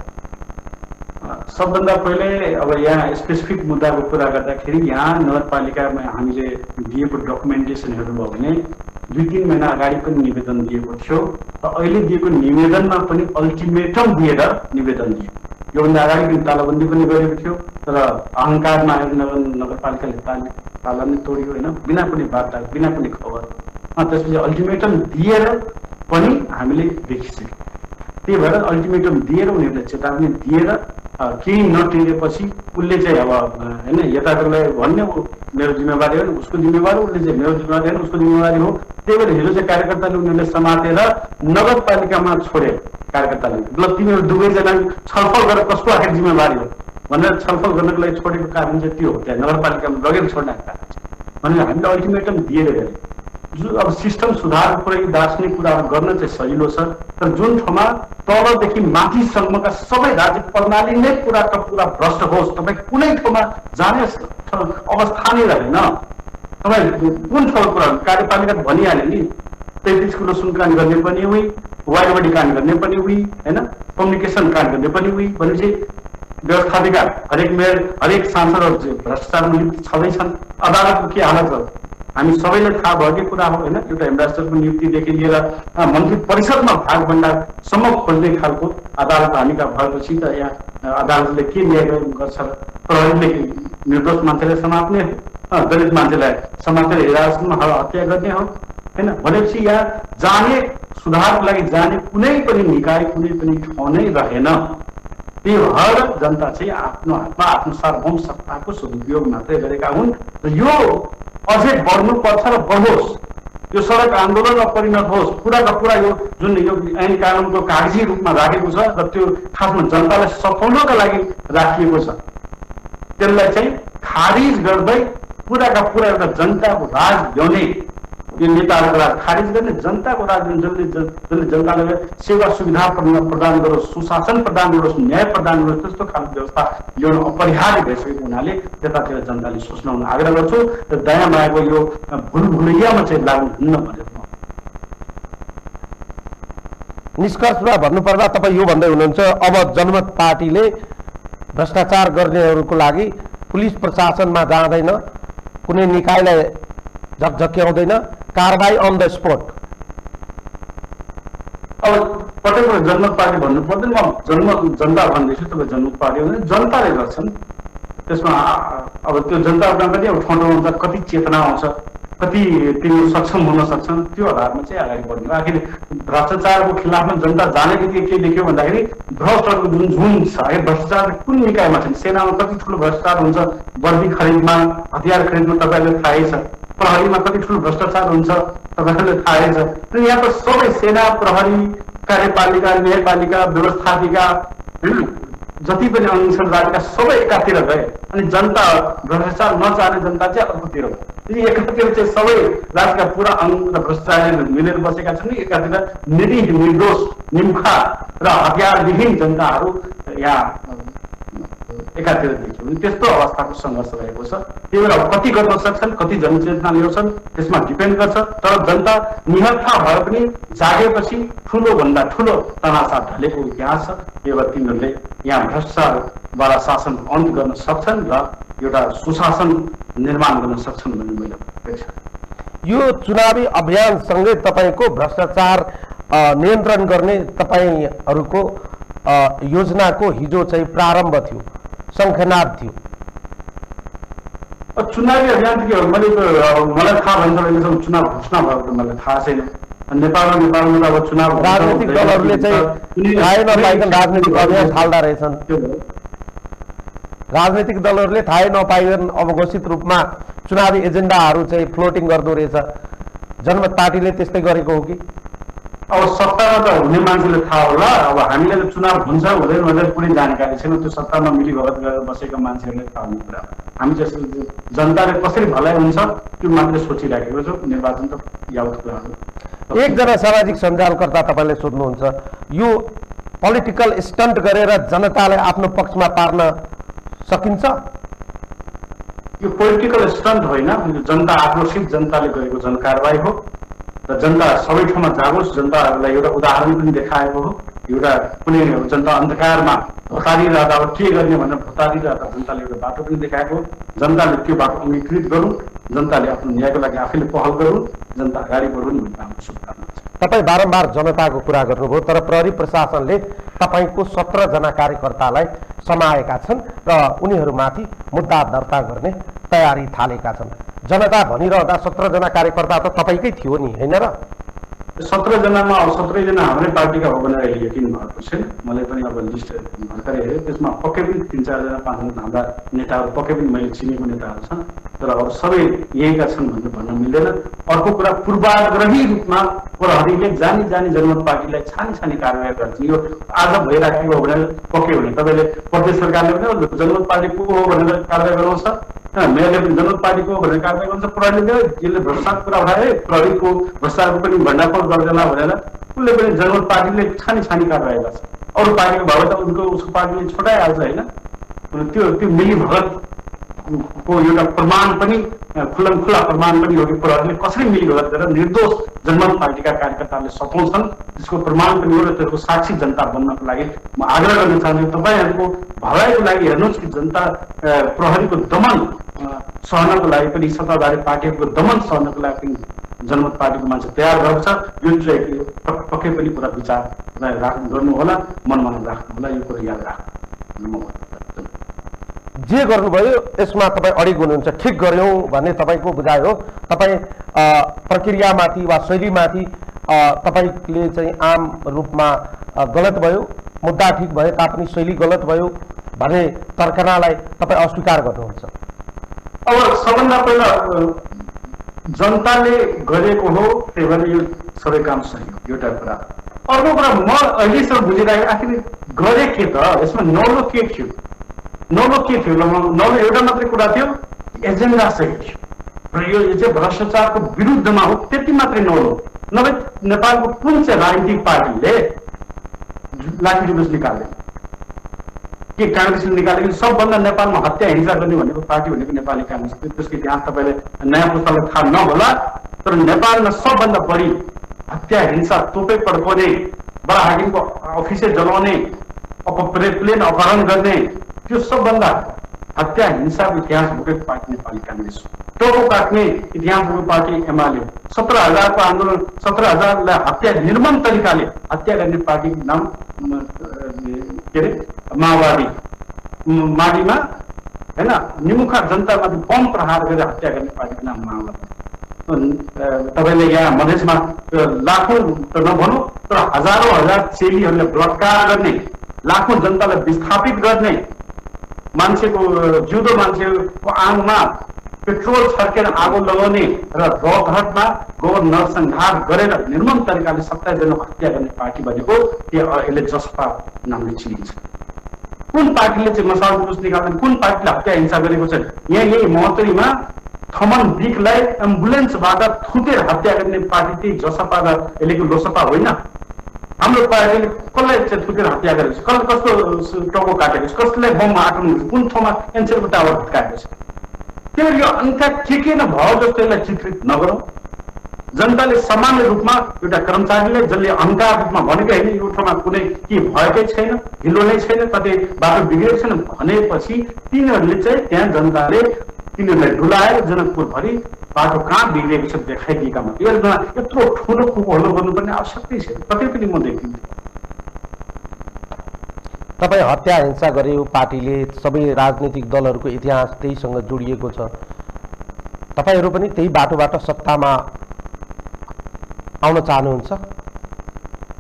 सबभन्दा पहिले अब यहाँ स्पेसिफिक मुद्दाको कुरा गर्दाखेरि यहाँ नगरपालिकामा हामीले दिएको डकुमेन्टेसन हेर्नुभयो भने 2-3 महिना अगाडि पनि निवेदन दिएको थियो र अहिले दिएको निवेदनमा पनि अल्टिमेटम दिएर निवेदन दियो। योभन्दा अगाडि पनि तालाबन्दी पनि गरेको थियो तर अहङ्कारमा नगरपालिकाले ताला नै तोड्यो होइन, बिना कुनै वार्ता, बिना कुनै खबर। त्यसपछि अल्टिमेटम दिएर पनि हामीले देखिसक्यौँ। त्यही भएर अल्टिमेटम दिएर उनीहरूलाई चेतावनी दिएर केही नटिरेपछि उसले चाहिँ अब होइन यताकोलाई भन्ने मेरो जिम्मेवारी हो, उसको जिम्मेवारी, उसले चाहिँ मेरो जिम्मेवारी होइन उसको जिम्मेवारी हो। त्यही भएर हिजो चाहिँ कार्यकर्ताले उनीहरूले समातेर नगरपालिकामा छोडे कार्यकर्ताले, ल तिमीहरू दुवैजना छलफल गरेर कसको आखिर जिम्मेवारी हो भनेर छलफल गर्नको लागि छोडेको कारण चाहिँ त्यो हो। त्यहाँ नगरपालिकामा लगेर छोड्नको कारण भने हामीले अल्टिमेटम दिएर गरे। जो अब सिस्टम सुधारको कुरा, दार्शनिक कुराहरू गर्न चाहिँ सजिलो छ, तर जुन ठाउँमा तलदेखि माथिसम्मका सबै राज्य प्रणाली नै पुराका पुरा भ्रष्ट होस्, तपाईँ कुनै ठाउँमा जाने अवस्था नै रहेन। तपाईँ कुन ठाउँको कुरा कार्यपालिका भनिहाल्यो नि, 33 किलो सुनकान गर्ने पनि उही, वाइडबडी कान गर्ने पनि उही, होइन कम्युनिकेसन कान गर्ने पनि उही भनेपछि व्यवस्थापिका हरेक मेयर हरेक सांसदहरू भ्रष्टाचारमा लिप्त छँदैछन्। अदालतको के हालत छ हामी सबैलाई थाहा भएकै कुरा हो, होइन एउटा एम्बेसडरको नियुक्तिदेखि लिएर मन्त्री परिषदमा भागभण्डासम्म खोज्ने खालको अदालत हामीका भएपछि त यहाँ अदालतले के न्याय गर्छ? प्रहरीले निर्दोष मान्छेलाई समात्ने, दलित मान्छेलाई समातेर हिरासतमा हत्या गर्ने हो, होइन भनेपछि यहाँ जाने सुधारको लागि जाने कुनै पनि निकाय कुनै पनि ठाउँ नै रहेन। त्यही भएर जनता चाहिँ आफ्नो हातमा आफ्नो सार्वभौम सत्ताको सदुपयोग मात्रै गरेका हुन् र यो अझै बढ्नुपर्छ र बढोस्, यो सडक आन्दोलनमा परिणत होस्। पुराका पुरा यो जुन यो ऐन कानुनको कागजी रूपमा राखेको छ र त्यो खासमा जनतालाई सफलताका लागि राखिएको छ, त्यसलाई चाहिँ खारिज गर्दै पुराका पुरा एउटा जनताको राज ल्याउने, यो नेताहरूको राज खारिज गर्ने, जनताको राज जसले जनतालाई सेवा सुविधा प्रदान गरोस्, सुशासन प्रदान गरोस्, न्याय प्रदान गरोस्, त्यस्तो खालको व्यवस्था ल्याउनु अपरिहार्य भइसकेको हुनाले त्यतातिर जनताले सोच्न आग्रह गर्छु र दया मायाको यो भुलभुलैयामा चाहिँ लाग्नु हुन्न भनेर निष्कर्षमा भन्नुपर्दा तपाईँ यो भन्दै हुनुहुन्छ अब जनमत पार्टीले भ्रष्टाचार गर्नेहरूको लागि पुलिस प्रशासनमा जाँदैन, कुनै निकायलाई झकझक्याउँदैन, कारबाही अन द स्पोट। अब पटक जनमत पार्टी भन्नु पर्दैन, म जनता भन्दैछु, तपाईँ जनमत पार्टी भने जनताले गर्छन्। त्यसमा अब त्यो जनताहरूमा पनि अब ठाउँ ठाउँमा कति चेतना आउँछ, कति तिनीहरू सक्षम हुन सक्छन्, त्यो आधारमा चाहिँ अगाडि बढ्नु। आखिर भ्रष्टाचारको खिलाफमा जनता जाने बित्तिकै के देख्यो भन्दाखेरि भ्रष्टहरूको जुन झुन्ड छ, भ्रष्टाचार कुन निकायमा छ, सेनामा कति ठुलो भ्रष्टाचार हुन्छ, वर्दी खरिदमा, हतियार खरिदमा तपाईँहरूले थाहै छ, प्रहरीमा कति ठुलो भ्रष्टाचार हुन्छ तपाईँहरूले थाहै छ। यहाँ त सबै सेना, प्रहरी, कार्यपालिका, न्यायपालिका, व्यवस्थापिका जति पनि अंश राज्यका सबै एकातिर गए अनि जनता भ्रष्टाचार नचाहने जनता चाहिँ अर्कोतिर भयो। एकातिर चाहिँ सबै राज्यका पुरा अंग र भ्रष्टाचार मिलेर बसेका छन्, एकातिर निर्दोष निम्खा र हतियारविहीन जनताहरू यहाँ एकातिर देखियो। त्यस्तो अवस्थाको सङ्घर्ष रहेको छ। त्यही भएर कति गर्न सक्छन्, कति जनचेतना ल्याउँछन् त्यसमा डिपेन्ड गर्छ। तर जनता निहत्था भए पनि जागेपछि ठुलो भन्दा ठुलो तनासा ढलेको इतिहास छ। त्यही भएर तिनीहरूले यहाँ भ्रष्टाचारवाला शासन अन्त गर्न सक्छन् र एउटा सुशासन निर्माण गर्न सक्छन् भन्ने मैले अपेक्षा। यो चुनावी अभियानसँगै तपाईँको भ्रष्टाचार नियन्त्रण गर्ने तपाईँहरूको योजनाको हिजो चाहिँ प्रारम्भ थियो, शङ्खनाद थियो। चुनावी अभियान के हो, मलाई थाहा भन्छ अहिलेसम्म चुनाव घोषणा भएको मलाई थाहा छैन। नेपालमा त अब चुनाव राजनीतिक दलहरूले चाहिँ थाहै नपाइकन राजनीतिक अभियान थाल्दा रहेछन्। राजनीतिक दलहरूले थाहै नपाइकन अब घोषित रूपमा चुनावी एजेन्डाहरू चाहिँ फ्लोटिङ गर्दो रहेछ। जनमत पार्टीले त्यस्तै गरेको हो कि? अब सत्तामा त हुने मान्छेले थाहा होला। अब हामीले त चुनाव हुन्छ हुँदैन भनेर कुनै जानकारी छैन, त्यो सत्तामा मिलीभगत गरेर बसेका मान्छेहरूले थाहा हुने कुरा। हामी चाहिँ जनताले कसरी भलाइ हुन्छ त्यो मात्रै सोचिराखेको छौँ। निर्वाचन त यावत कुरा हो। एकजना सामाजिक सञ्जालकर्ता तपाईँले सोध्नुहुन्छ, यो पोलिटिकल स्टन्ट गरेर जनतालाई आफ्नो पक्षमा पार्न सकिन्छ? यो पोलिटिकल स्टन्ट होइन, जनता आक्रोशित जनताले गरेको जनकारबाही हो र जनता सबै ठाउँमा जागोस्, जनताहरूलाई एउटा उदाहरण पनि देखाएको हो। एउटा कुनै जनता अन्धकारमा भतारिरहँदा अब के गर्ने भनेर भतारिरहँदा जनताले एउटा बाटो पनि देखाएको हो। जनताले त्यो बाटो अङ्गीकृत गरौँ, जनताले आफ्नो न्यायको लागि आफैले पहल गरौँ, जनता अगाडि बढुन् भन्ने हाम्रो शुभकामना छ। तपाईँ बारम्बार जनताको कुरा गर्नुभयो, तर प्रहरी प्रशासनले तपाईँको 17 जना कार्यकर्तालाई समाएका छन् र उनीहरूमाथि मुद्दा दर्ता गर्ने तयारी थालेका छन्। जनता भनिरहँदा 17 जना कार्यकर्ता त तपाईँकै थियो नि, होइन र? 17 जनामा अब 17 जना हाम्रै पार्टीका हो भनेर अहिले यकिन भएको छैन। मैले पनि अब लिस्ट भर्खरै हेरेँ, त्यसमा पक्कै पनि 3-4 जना 5 जना हाम्रा नेताहरू पक्कै पनि मैले चिनेको नेताहरू छन्, तर अब सबै यहीँका छन् भनेर भन्न मिल्दैन। अर्को कुरा, पूर्वाग्रही रूपमा प्रहरीले जानी जानी जनमत पार्टीलाई छानी छानी कारवाही गर्छ। यो आज भइराखेको हो भनेर पक्कै हुने, तपाईँले प्रदेश सरकारले पनि जनमत पार्टी को हो भनेर कारवाही गराउँछ, मेयरले पनि जनमत पार्टीको हो भनेर कारवाही गर्छ, प्रहरीले जसले भ्रष्टाचार कुरा उठाए प्रहरीको भ्रष्टाचारको पनि भण्डाफोड गर्दैन भनेर उसले पनि जनमत पार्टीले छानी छानी कारवाही गर्छ। अरू पार्टीको भए त उसको पार्टीले छुटाइहाल्छ होइन। त्यो मिलीभगत को एउटा प्रमाण पनि खुल्ला प्रमाण पनि हो कि प्रहरीले कसरी मिलीभगत गरेर निर्दोष जनमत पार्टीका कार्यकर्ताहरूले सताउँछन्, त्यसको प्रमाण पनि हो र त्यसको साक्षी जनता बन्नको लागि म आग्रह गर्न चाहन्छु। तपाईँहरूको भलाइको लागि हेर्नुहोस् कि जनता प्रहरीको दमन सहनको लागि पनि, सत्ताधारी पार्टीहरूको दमन सहनको लागि पनि जनमत पार्टीको मान्छे तयार भएको छ। यो चाहिँ पक्कै पनि पुरा विचार गर्नु होला, मनमा राख्नु होला, यो कुरा याद राख्नु। जे गर्नुभयो यसमा तपाईँ अडिग हुनुहुन्छ, ठिक गर्यौँ भन्ने तपाईँको बुझाइ हो। तपाईँ प्रक्रियामाथि वा शैलीमाथि तपाईँले चाहिँ आम रूपमा गलत भयो, मुद्दा ठिक भए तापनि शैली गलत भयो भन्ने तर्कनालाई तपाईँ अस्वीकार गर्नुहुन्छ। अब सबभन्दा पहिला जनताले गरेको हो, त्यही भएर यो सबै काम सही हो, एउटा कुरा। अर्को कुरा, म अहिलेसम्म बुझिरहेको आखिर गरे के त, यसमा नौलो के थियो? नौलो के थियो? नौलो एउटा मात्रै कुरा थियो, एजेन्डा सही थियो र यो चाहिँ भ्रष्टाचारको विरुद्धमा हो, त्यति मात्रै नौलो। नभए नेपालको कुन चाहिँ राजनीतिक पार्टीले लाठी जुलुस निकाल्दैन के? काङ्ग्रेसले निकालेको सबभन्दा नेपालमा हत्या हिंसा गर्ने भनेको पार्टी भनेको नेपाली काङ्ग्रेस। त्यसको इतिहास तपाईँले नयाँ पुस्तालाई थाहा नहोला, तर नेपालमा सबभन्दा बढी हत्या हिंसा, तोपे पड्काउने, बडा हाकिमको अफिसे जलाउने, प्लेन अपहरण गर्ने, त्यो सबभन्दा हत्या हिंसाको इतिहास बोकेको पार्टी नेपाली काङ्ग्रेस हो। टोको काट्ने इतिहास बोकेको पार्टी एमाले हो। 17,000 को आन्दोलन, 17,000लाई हत्या निर्मम तरिकाले हत्या गर्ने पार्टीको नाम के अरे माओवादी। माडीमा होइन, निमुखा जनतामाथि बम प्रहार गरेर हत्या गर्ने पार्टीको नाम माओवादी। तपाईँले यहाँ मधेसमा लाखौँ त नभनौँ तर हजारौँ हजार चेलीहरूलाई बलात्कार गर्ने, लाखौँ जनतालाई विस्थापित गर्ने, मान्छेको जिउँदो मान्छेको आङमा पेट्रोल छर्केर आगो लगाउने र रौतहटमा गौ नरसंहार गरेर निर्मम तरिकाले 27 जना हत्या गर्ने पार्टी भनेको यसले जसपा नामले चिनिन्छ। कुन पार्टीले चाहिँ मसाल जुलुस निकाल्दैन? कुन पार्टीले हत्या हिंसा गरेको छ? यहाँ यही महोत्तरीमा थमन बिकलाई एम्बुलेन्सबाट थुतेर हत्या गर्ने पार्टी त्यही जसपा र यसलेको लोसपा होइन। हाम्रो पार्टीले कसलाई चाहिँ थुतेर हत्या गरेको छ? कस्तो टाउको काटेको छ? कसलाई बममा आक्रमण गरेको? कुन ठाउँमा एनसेलको टावर भत्काएको छ? त्यही भएर यो अन्त्य के न भयो जस्तो यसलाई चित्रित नगरौँ। जनताले सामान्य रूपमा एउटा कर्मचारीले जसले अहङ्कार रूपमा भनेको होइन, यो ठाउँमा कुनै के भएकै छैन, ढिलो नै छैन, कतै बाटो बिग्रेको छैन भनेपछि तिनीहरूले चाहिँ त्यहाँ जनताले तिनीहरूलाई डुलाएर जनकपुरभरि बाटो कहाँ बिग्रेको छ देखाइदिएका मात्रै। यत्रो ठुलो कुपहलो गर्नुपर्ने आवश्यकतै छैन, कतै पनि म देखिन्छु। तपाईँ हत्या हिंसा गर्यो, पार्टीले सबै राजनीतिक दलहरूको इतिहास त्यहीसँग जोडिएको छ, तपाईँहरू पनि त्यही बाटोबाट सत्तामा आउन चाहनुहुन्छ?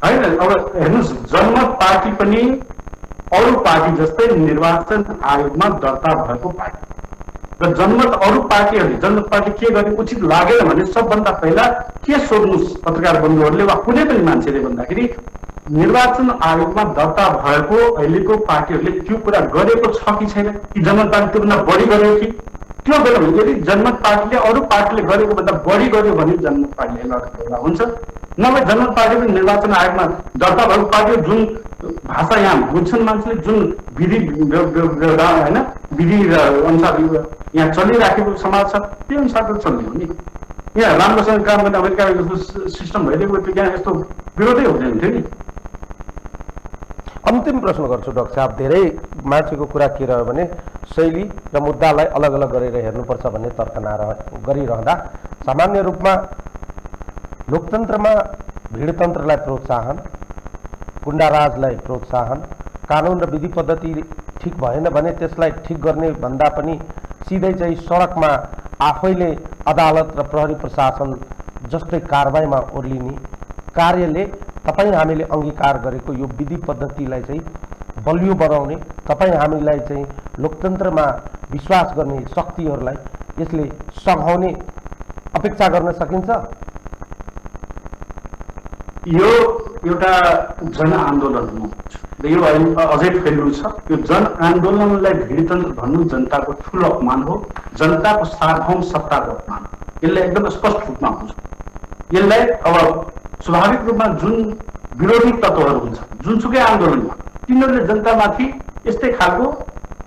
होइन, अब हेर्नुहोस्, जनमत पार्टी पनि अरू पार्टी जस्तै निर्वाचन आयोगमा दर्ता भएको पार्टी र जनमत अरू पार्टीहरूले जनमत पार्टी के गर्ने उचित लागेन भने सबभन्दा पहिला के सोध्नुहोस् पत्रकार बन्धुहरूले वा कुनै पनि मान्छेले भन्दाखेरि निर्वाचन आयोगमा दर्ता भएको अहिलेको पार्टीहरूले त्यो कुरा गरेको छ कि छैन, कि जनमत पार्टी त्योभन्दा बढी गर्यो कि? त्यो गर्यो भने यदि जनमत पार्टीले अरू पार्टीले गरेको भन्दा बढी गर्यो भने जनमत पार्टीले लड्दा हुन्छ। नभए जनमत पार्टी पनि निर्वाचन आयोगमा दर्ता भएको पार्टी जुन भाषा यहाँ बुझ्छन् मान्छेले, जुन विधि होइन विधि अनुसार यहाँ चलिराखेको समाज छ त्यो अनुसार त चल्ने हो नि। यहाँ राम्रोसँग काम गर्ने अमेरिका जस्तो सिस्टम भइदिएको थियो, यहाँ यस्तो विरोधै हुँदैन थियो नि। अन्तिम प्रश्न गर्छु डाक्टर साहब, धेरै मान्छेको कुरा के रह्यो भने शैली र मुद्दालाई अलग अलग गरेर हेर्नुपर्छ भन्ने तर्क गरिरहँदा सामान्य रूपमा लोकतन्त्रमा भिडतन्त्रलाई प्रोत्साहन, गुण्डाराजलाई प्रोत्साहन, कानुन र विधि पद्धति ठिक भएन भने त्यसलाई ठिक गर्ने भन्दा पनि सिधै चाहिँ सडकमा आफैले अदालत र प्रहरी प्रशासन जस्तै कारबाहीमा ओर्लिने कार्यले तपाईँ हामीले अंगीकार गरेको यो विधि पद्धतिलाई चाहिँ बलियो बनाउने, तपाईँ हामीलाई चाहिँ लोकतन्त्रमा विश्वास गर्ने शक्तिहरूलाई यसले सघाउने अपेक्षा गर्न सकिन्छ? यो एउटा जनआन्दोलन हो र यो अझै फैलिनु छ। यो जनआन्दोलनलाई भिडतन्त्र भन्नु जनताको ठुलो अपमान हो, जनताको सार्वभौम सत्ताको अपमान हो। यसलाई एकदम स्पष्ट रूपमा हुन्छ। यसलाई अब स्वाभाविक रूपमा जुन विरोधी तत्त्वहरू हुन्छ जुनसुकै आन्दोलनमा, तिनीहरूले जनतामाथि यस्तै खालको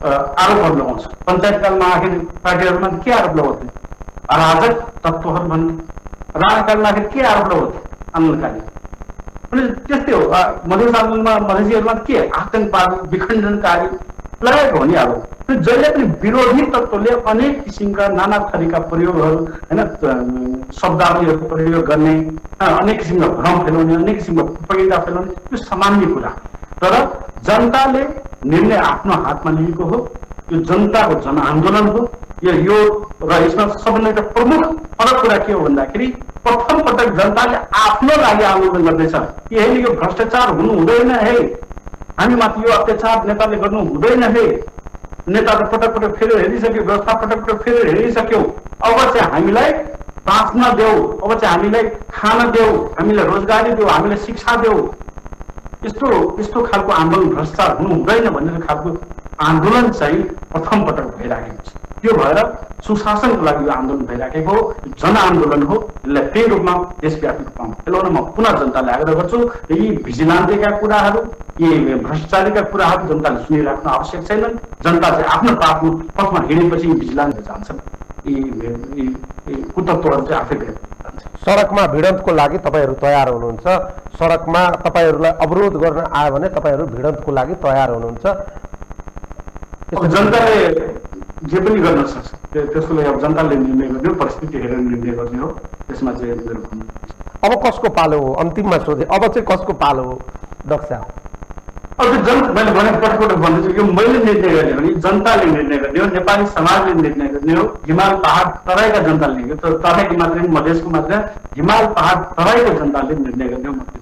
आरोपहरू लगाउँछ। पञ्चायतकालमा आखिर पार्टीहरूमा के आरोप लगाउँथे? अराजक तत्त्वहरू भन्ने। राणाकालमा आखिर के आरोप लगाउँथे? आन्दोलनकारी। अनि त्यस्तै हो मधेस आन्दोलनमा मधेसीहरूमा के आतंकवादी विखण्डनकारी लगाएको हो नि आरोप। जहिले पनि विरोधी तत्त्वले अनेक किसिमका नाना थरीका प्रयोगहरू होइन, शब्दावलीहरू प्रयोग गर्ने, अनेक किसिमका भ्रम फैलाउने, अनेक किसिमको प्रोपेगेन्डा फैलाउने, यो सामान्य कुरा। तर जनताले निर्णय आफ्नो हातमा लिएको हो। यो जनताको जनआन्दोलन हो यो र यसमा सबैभन्दा प्रमुख फरक कुरा के हो भन्दाखेरि प्रथम पटक जनताले आफ्नो लागि आन्दोलन गर्दैछ। यही यो भ्रष्टाचार हुनु हुँदैन है, हामीमाथि यो अत्याचार नेताले गर्नु हुँदैन है, नेता त पटक पटक फेरि हेरिसक्यो, व्यवस्था पटक पटक फेरि हेरिसक्यो, अब चाहिँ हामीलाई बाँच्न देऊ, अब चाहिँ हामीलाई खान देऊ, हामीलाई रोजगारी देऊ, हामीलाई शिक्षा देऊ, यस्तो खालको आन्दोलन भ्रष्टाचार हुनु हुँदैन भन्ने खालको आन्दोलन चाहिँ प्रथम पटक भइराखेको छ। त्यो भएर सुशासनको लागि यो आन्दोलन भइराखेको हो, जनआन्दोलन हो। यसलाई त्यही रूपमा देशव्यापी रूपमा फैलाउन म पुनः जनताले आग्रह गर्छु। यी भिजिलान्टेका कुराहरू, यी भ्रष्टाचारीका कुराहरू जनताले सुनिराख्न आवश्यक छैनन्। जनता चाहिँ आफ्नो पापको पथमा हिँडेपछि भिजिलान्ट जान्छन्, यी कुतत्वहरू चाहिँ आफै जान्छ। सडकमा भिडन्तको लागि तपाईँहरू तयार हुनुहुन्छ? सडकमा तपाईँहरूलाई अवरोध गर्न आयो भने तपाईँहरू भिडन्तको लागि तयार हुनुहुन्छ? जनताले जे पनि गर्न सक्छ, त्यसको लागि अब जनताले निर्णय गर्ने हो, परिस्थिति हेरेर निर्णय गर्ने हो। त्यसमा चाहिँ अब कसको पालो हो? अन्तिममा सोधे, अब चाहिँ कसको पालो हो डाक्टर साहब? अब मैले भने पटक भन्दैछु, यो मैले निर्णय गर्ने हो नि, जनताले निर्णय गर्ने हो, नेपाली समाजले निर्णय गर्ने हो। हिमाल पहाड तराईका जनताले, यो त तराईको मात्रै मधेसको मात्रै, हिमाल पहाड तराईको जनताले निर्णय गर्ने हो।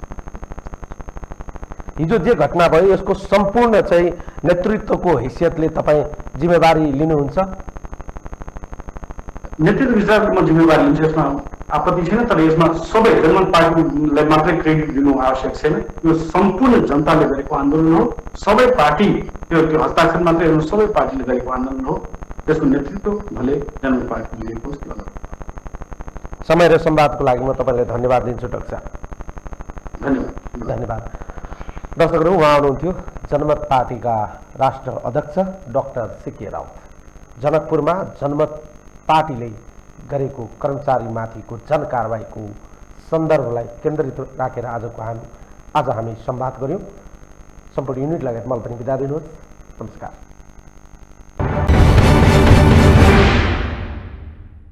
हिजो जे घटना भयो यसको सम्पूर्ण चाहिँ नेतृत्वको हैसियतले तपाईँ जिम्मेवारी लिनुहुन्छ? नेतृत्व विचारमा जिम्मेवारी लिन्छ, यसमा आपत्ति छैन। तर यसमा सबै जनमत पार्टीलाई मात्रै क्रेडिट दिनु आवश्यक छैन। यो सम्पूर्ण जनताले गरेको आन्दोलन हो। सबै पार्टी त्यो हस्ताक्षर मात्रै हेर्नु, सबै पार्टीले गरेको आन्दोलन हो। त्यसको नेतृत्व भले जनमत पार्टीले लिएको होस्। समय र संवादको लागि म तपाईँलाई धन्यवाद दिन्छु डाक्टर साहब। धन्यवाद। दर्शकहरू, उहाँ हुनुहुन्थ्यो जनमत पार्टीका राष्ट्र अध्यक्ष डाक्टर सिके राउत। जनकपुरमा जनमत पार्टीले गरेको कर्मचारीमाथिको जनकारबाहीको सन्दर्भलाई केन्द्रित राखेर आज हामी संवाद गऱ्यौँ। सम्पूर्ण युनिट लगायत मलाई पनि बिदा दिनुहोस्। नमस्कार।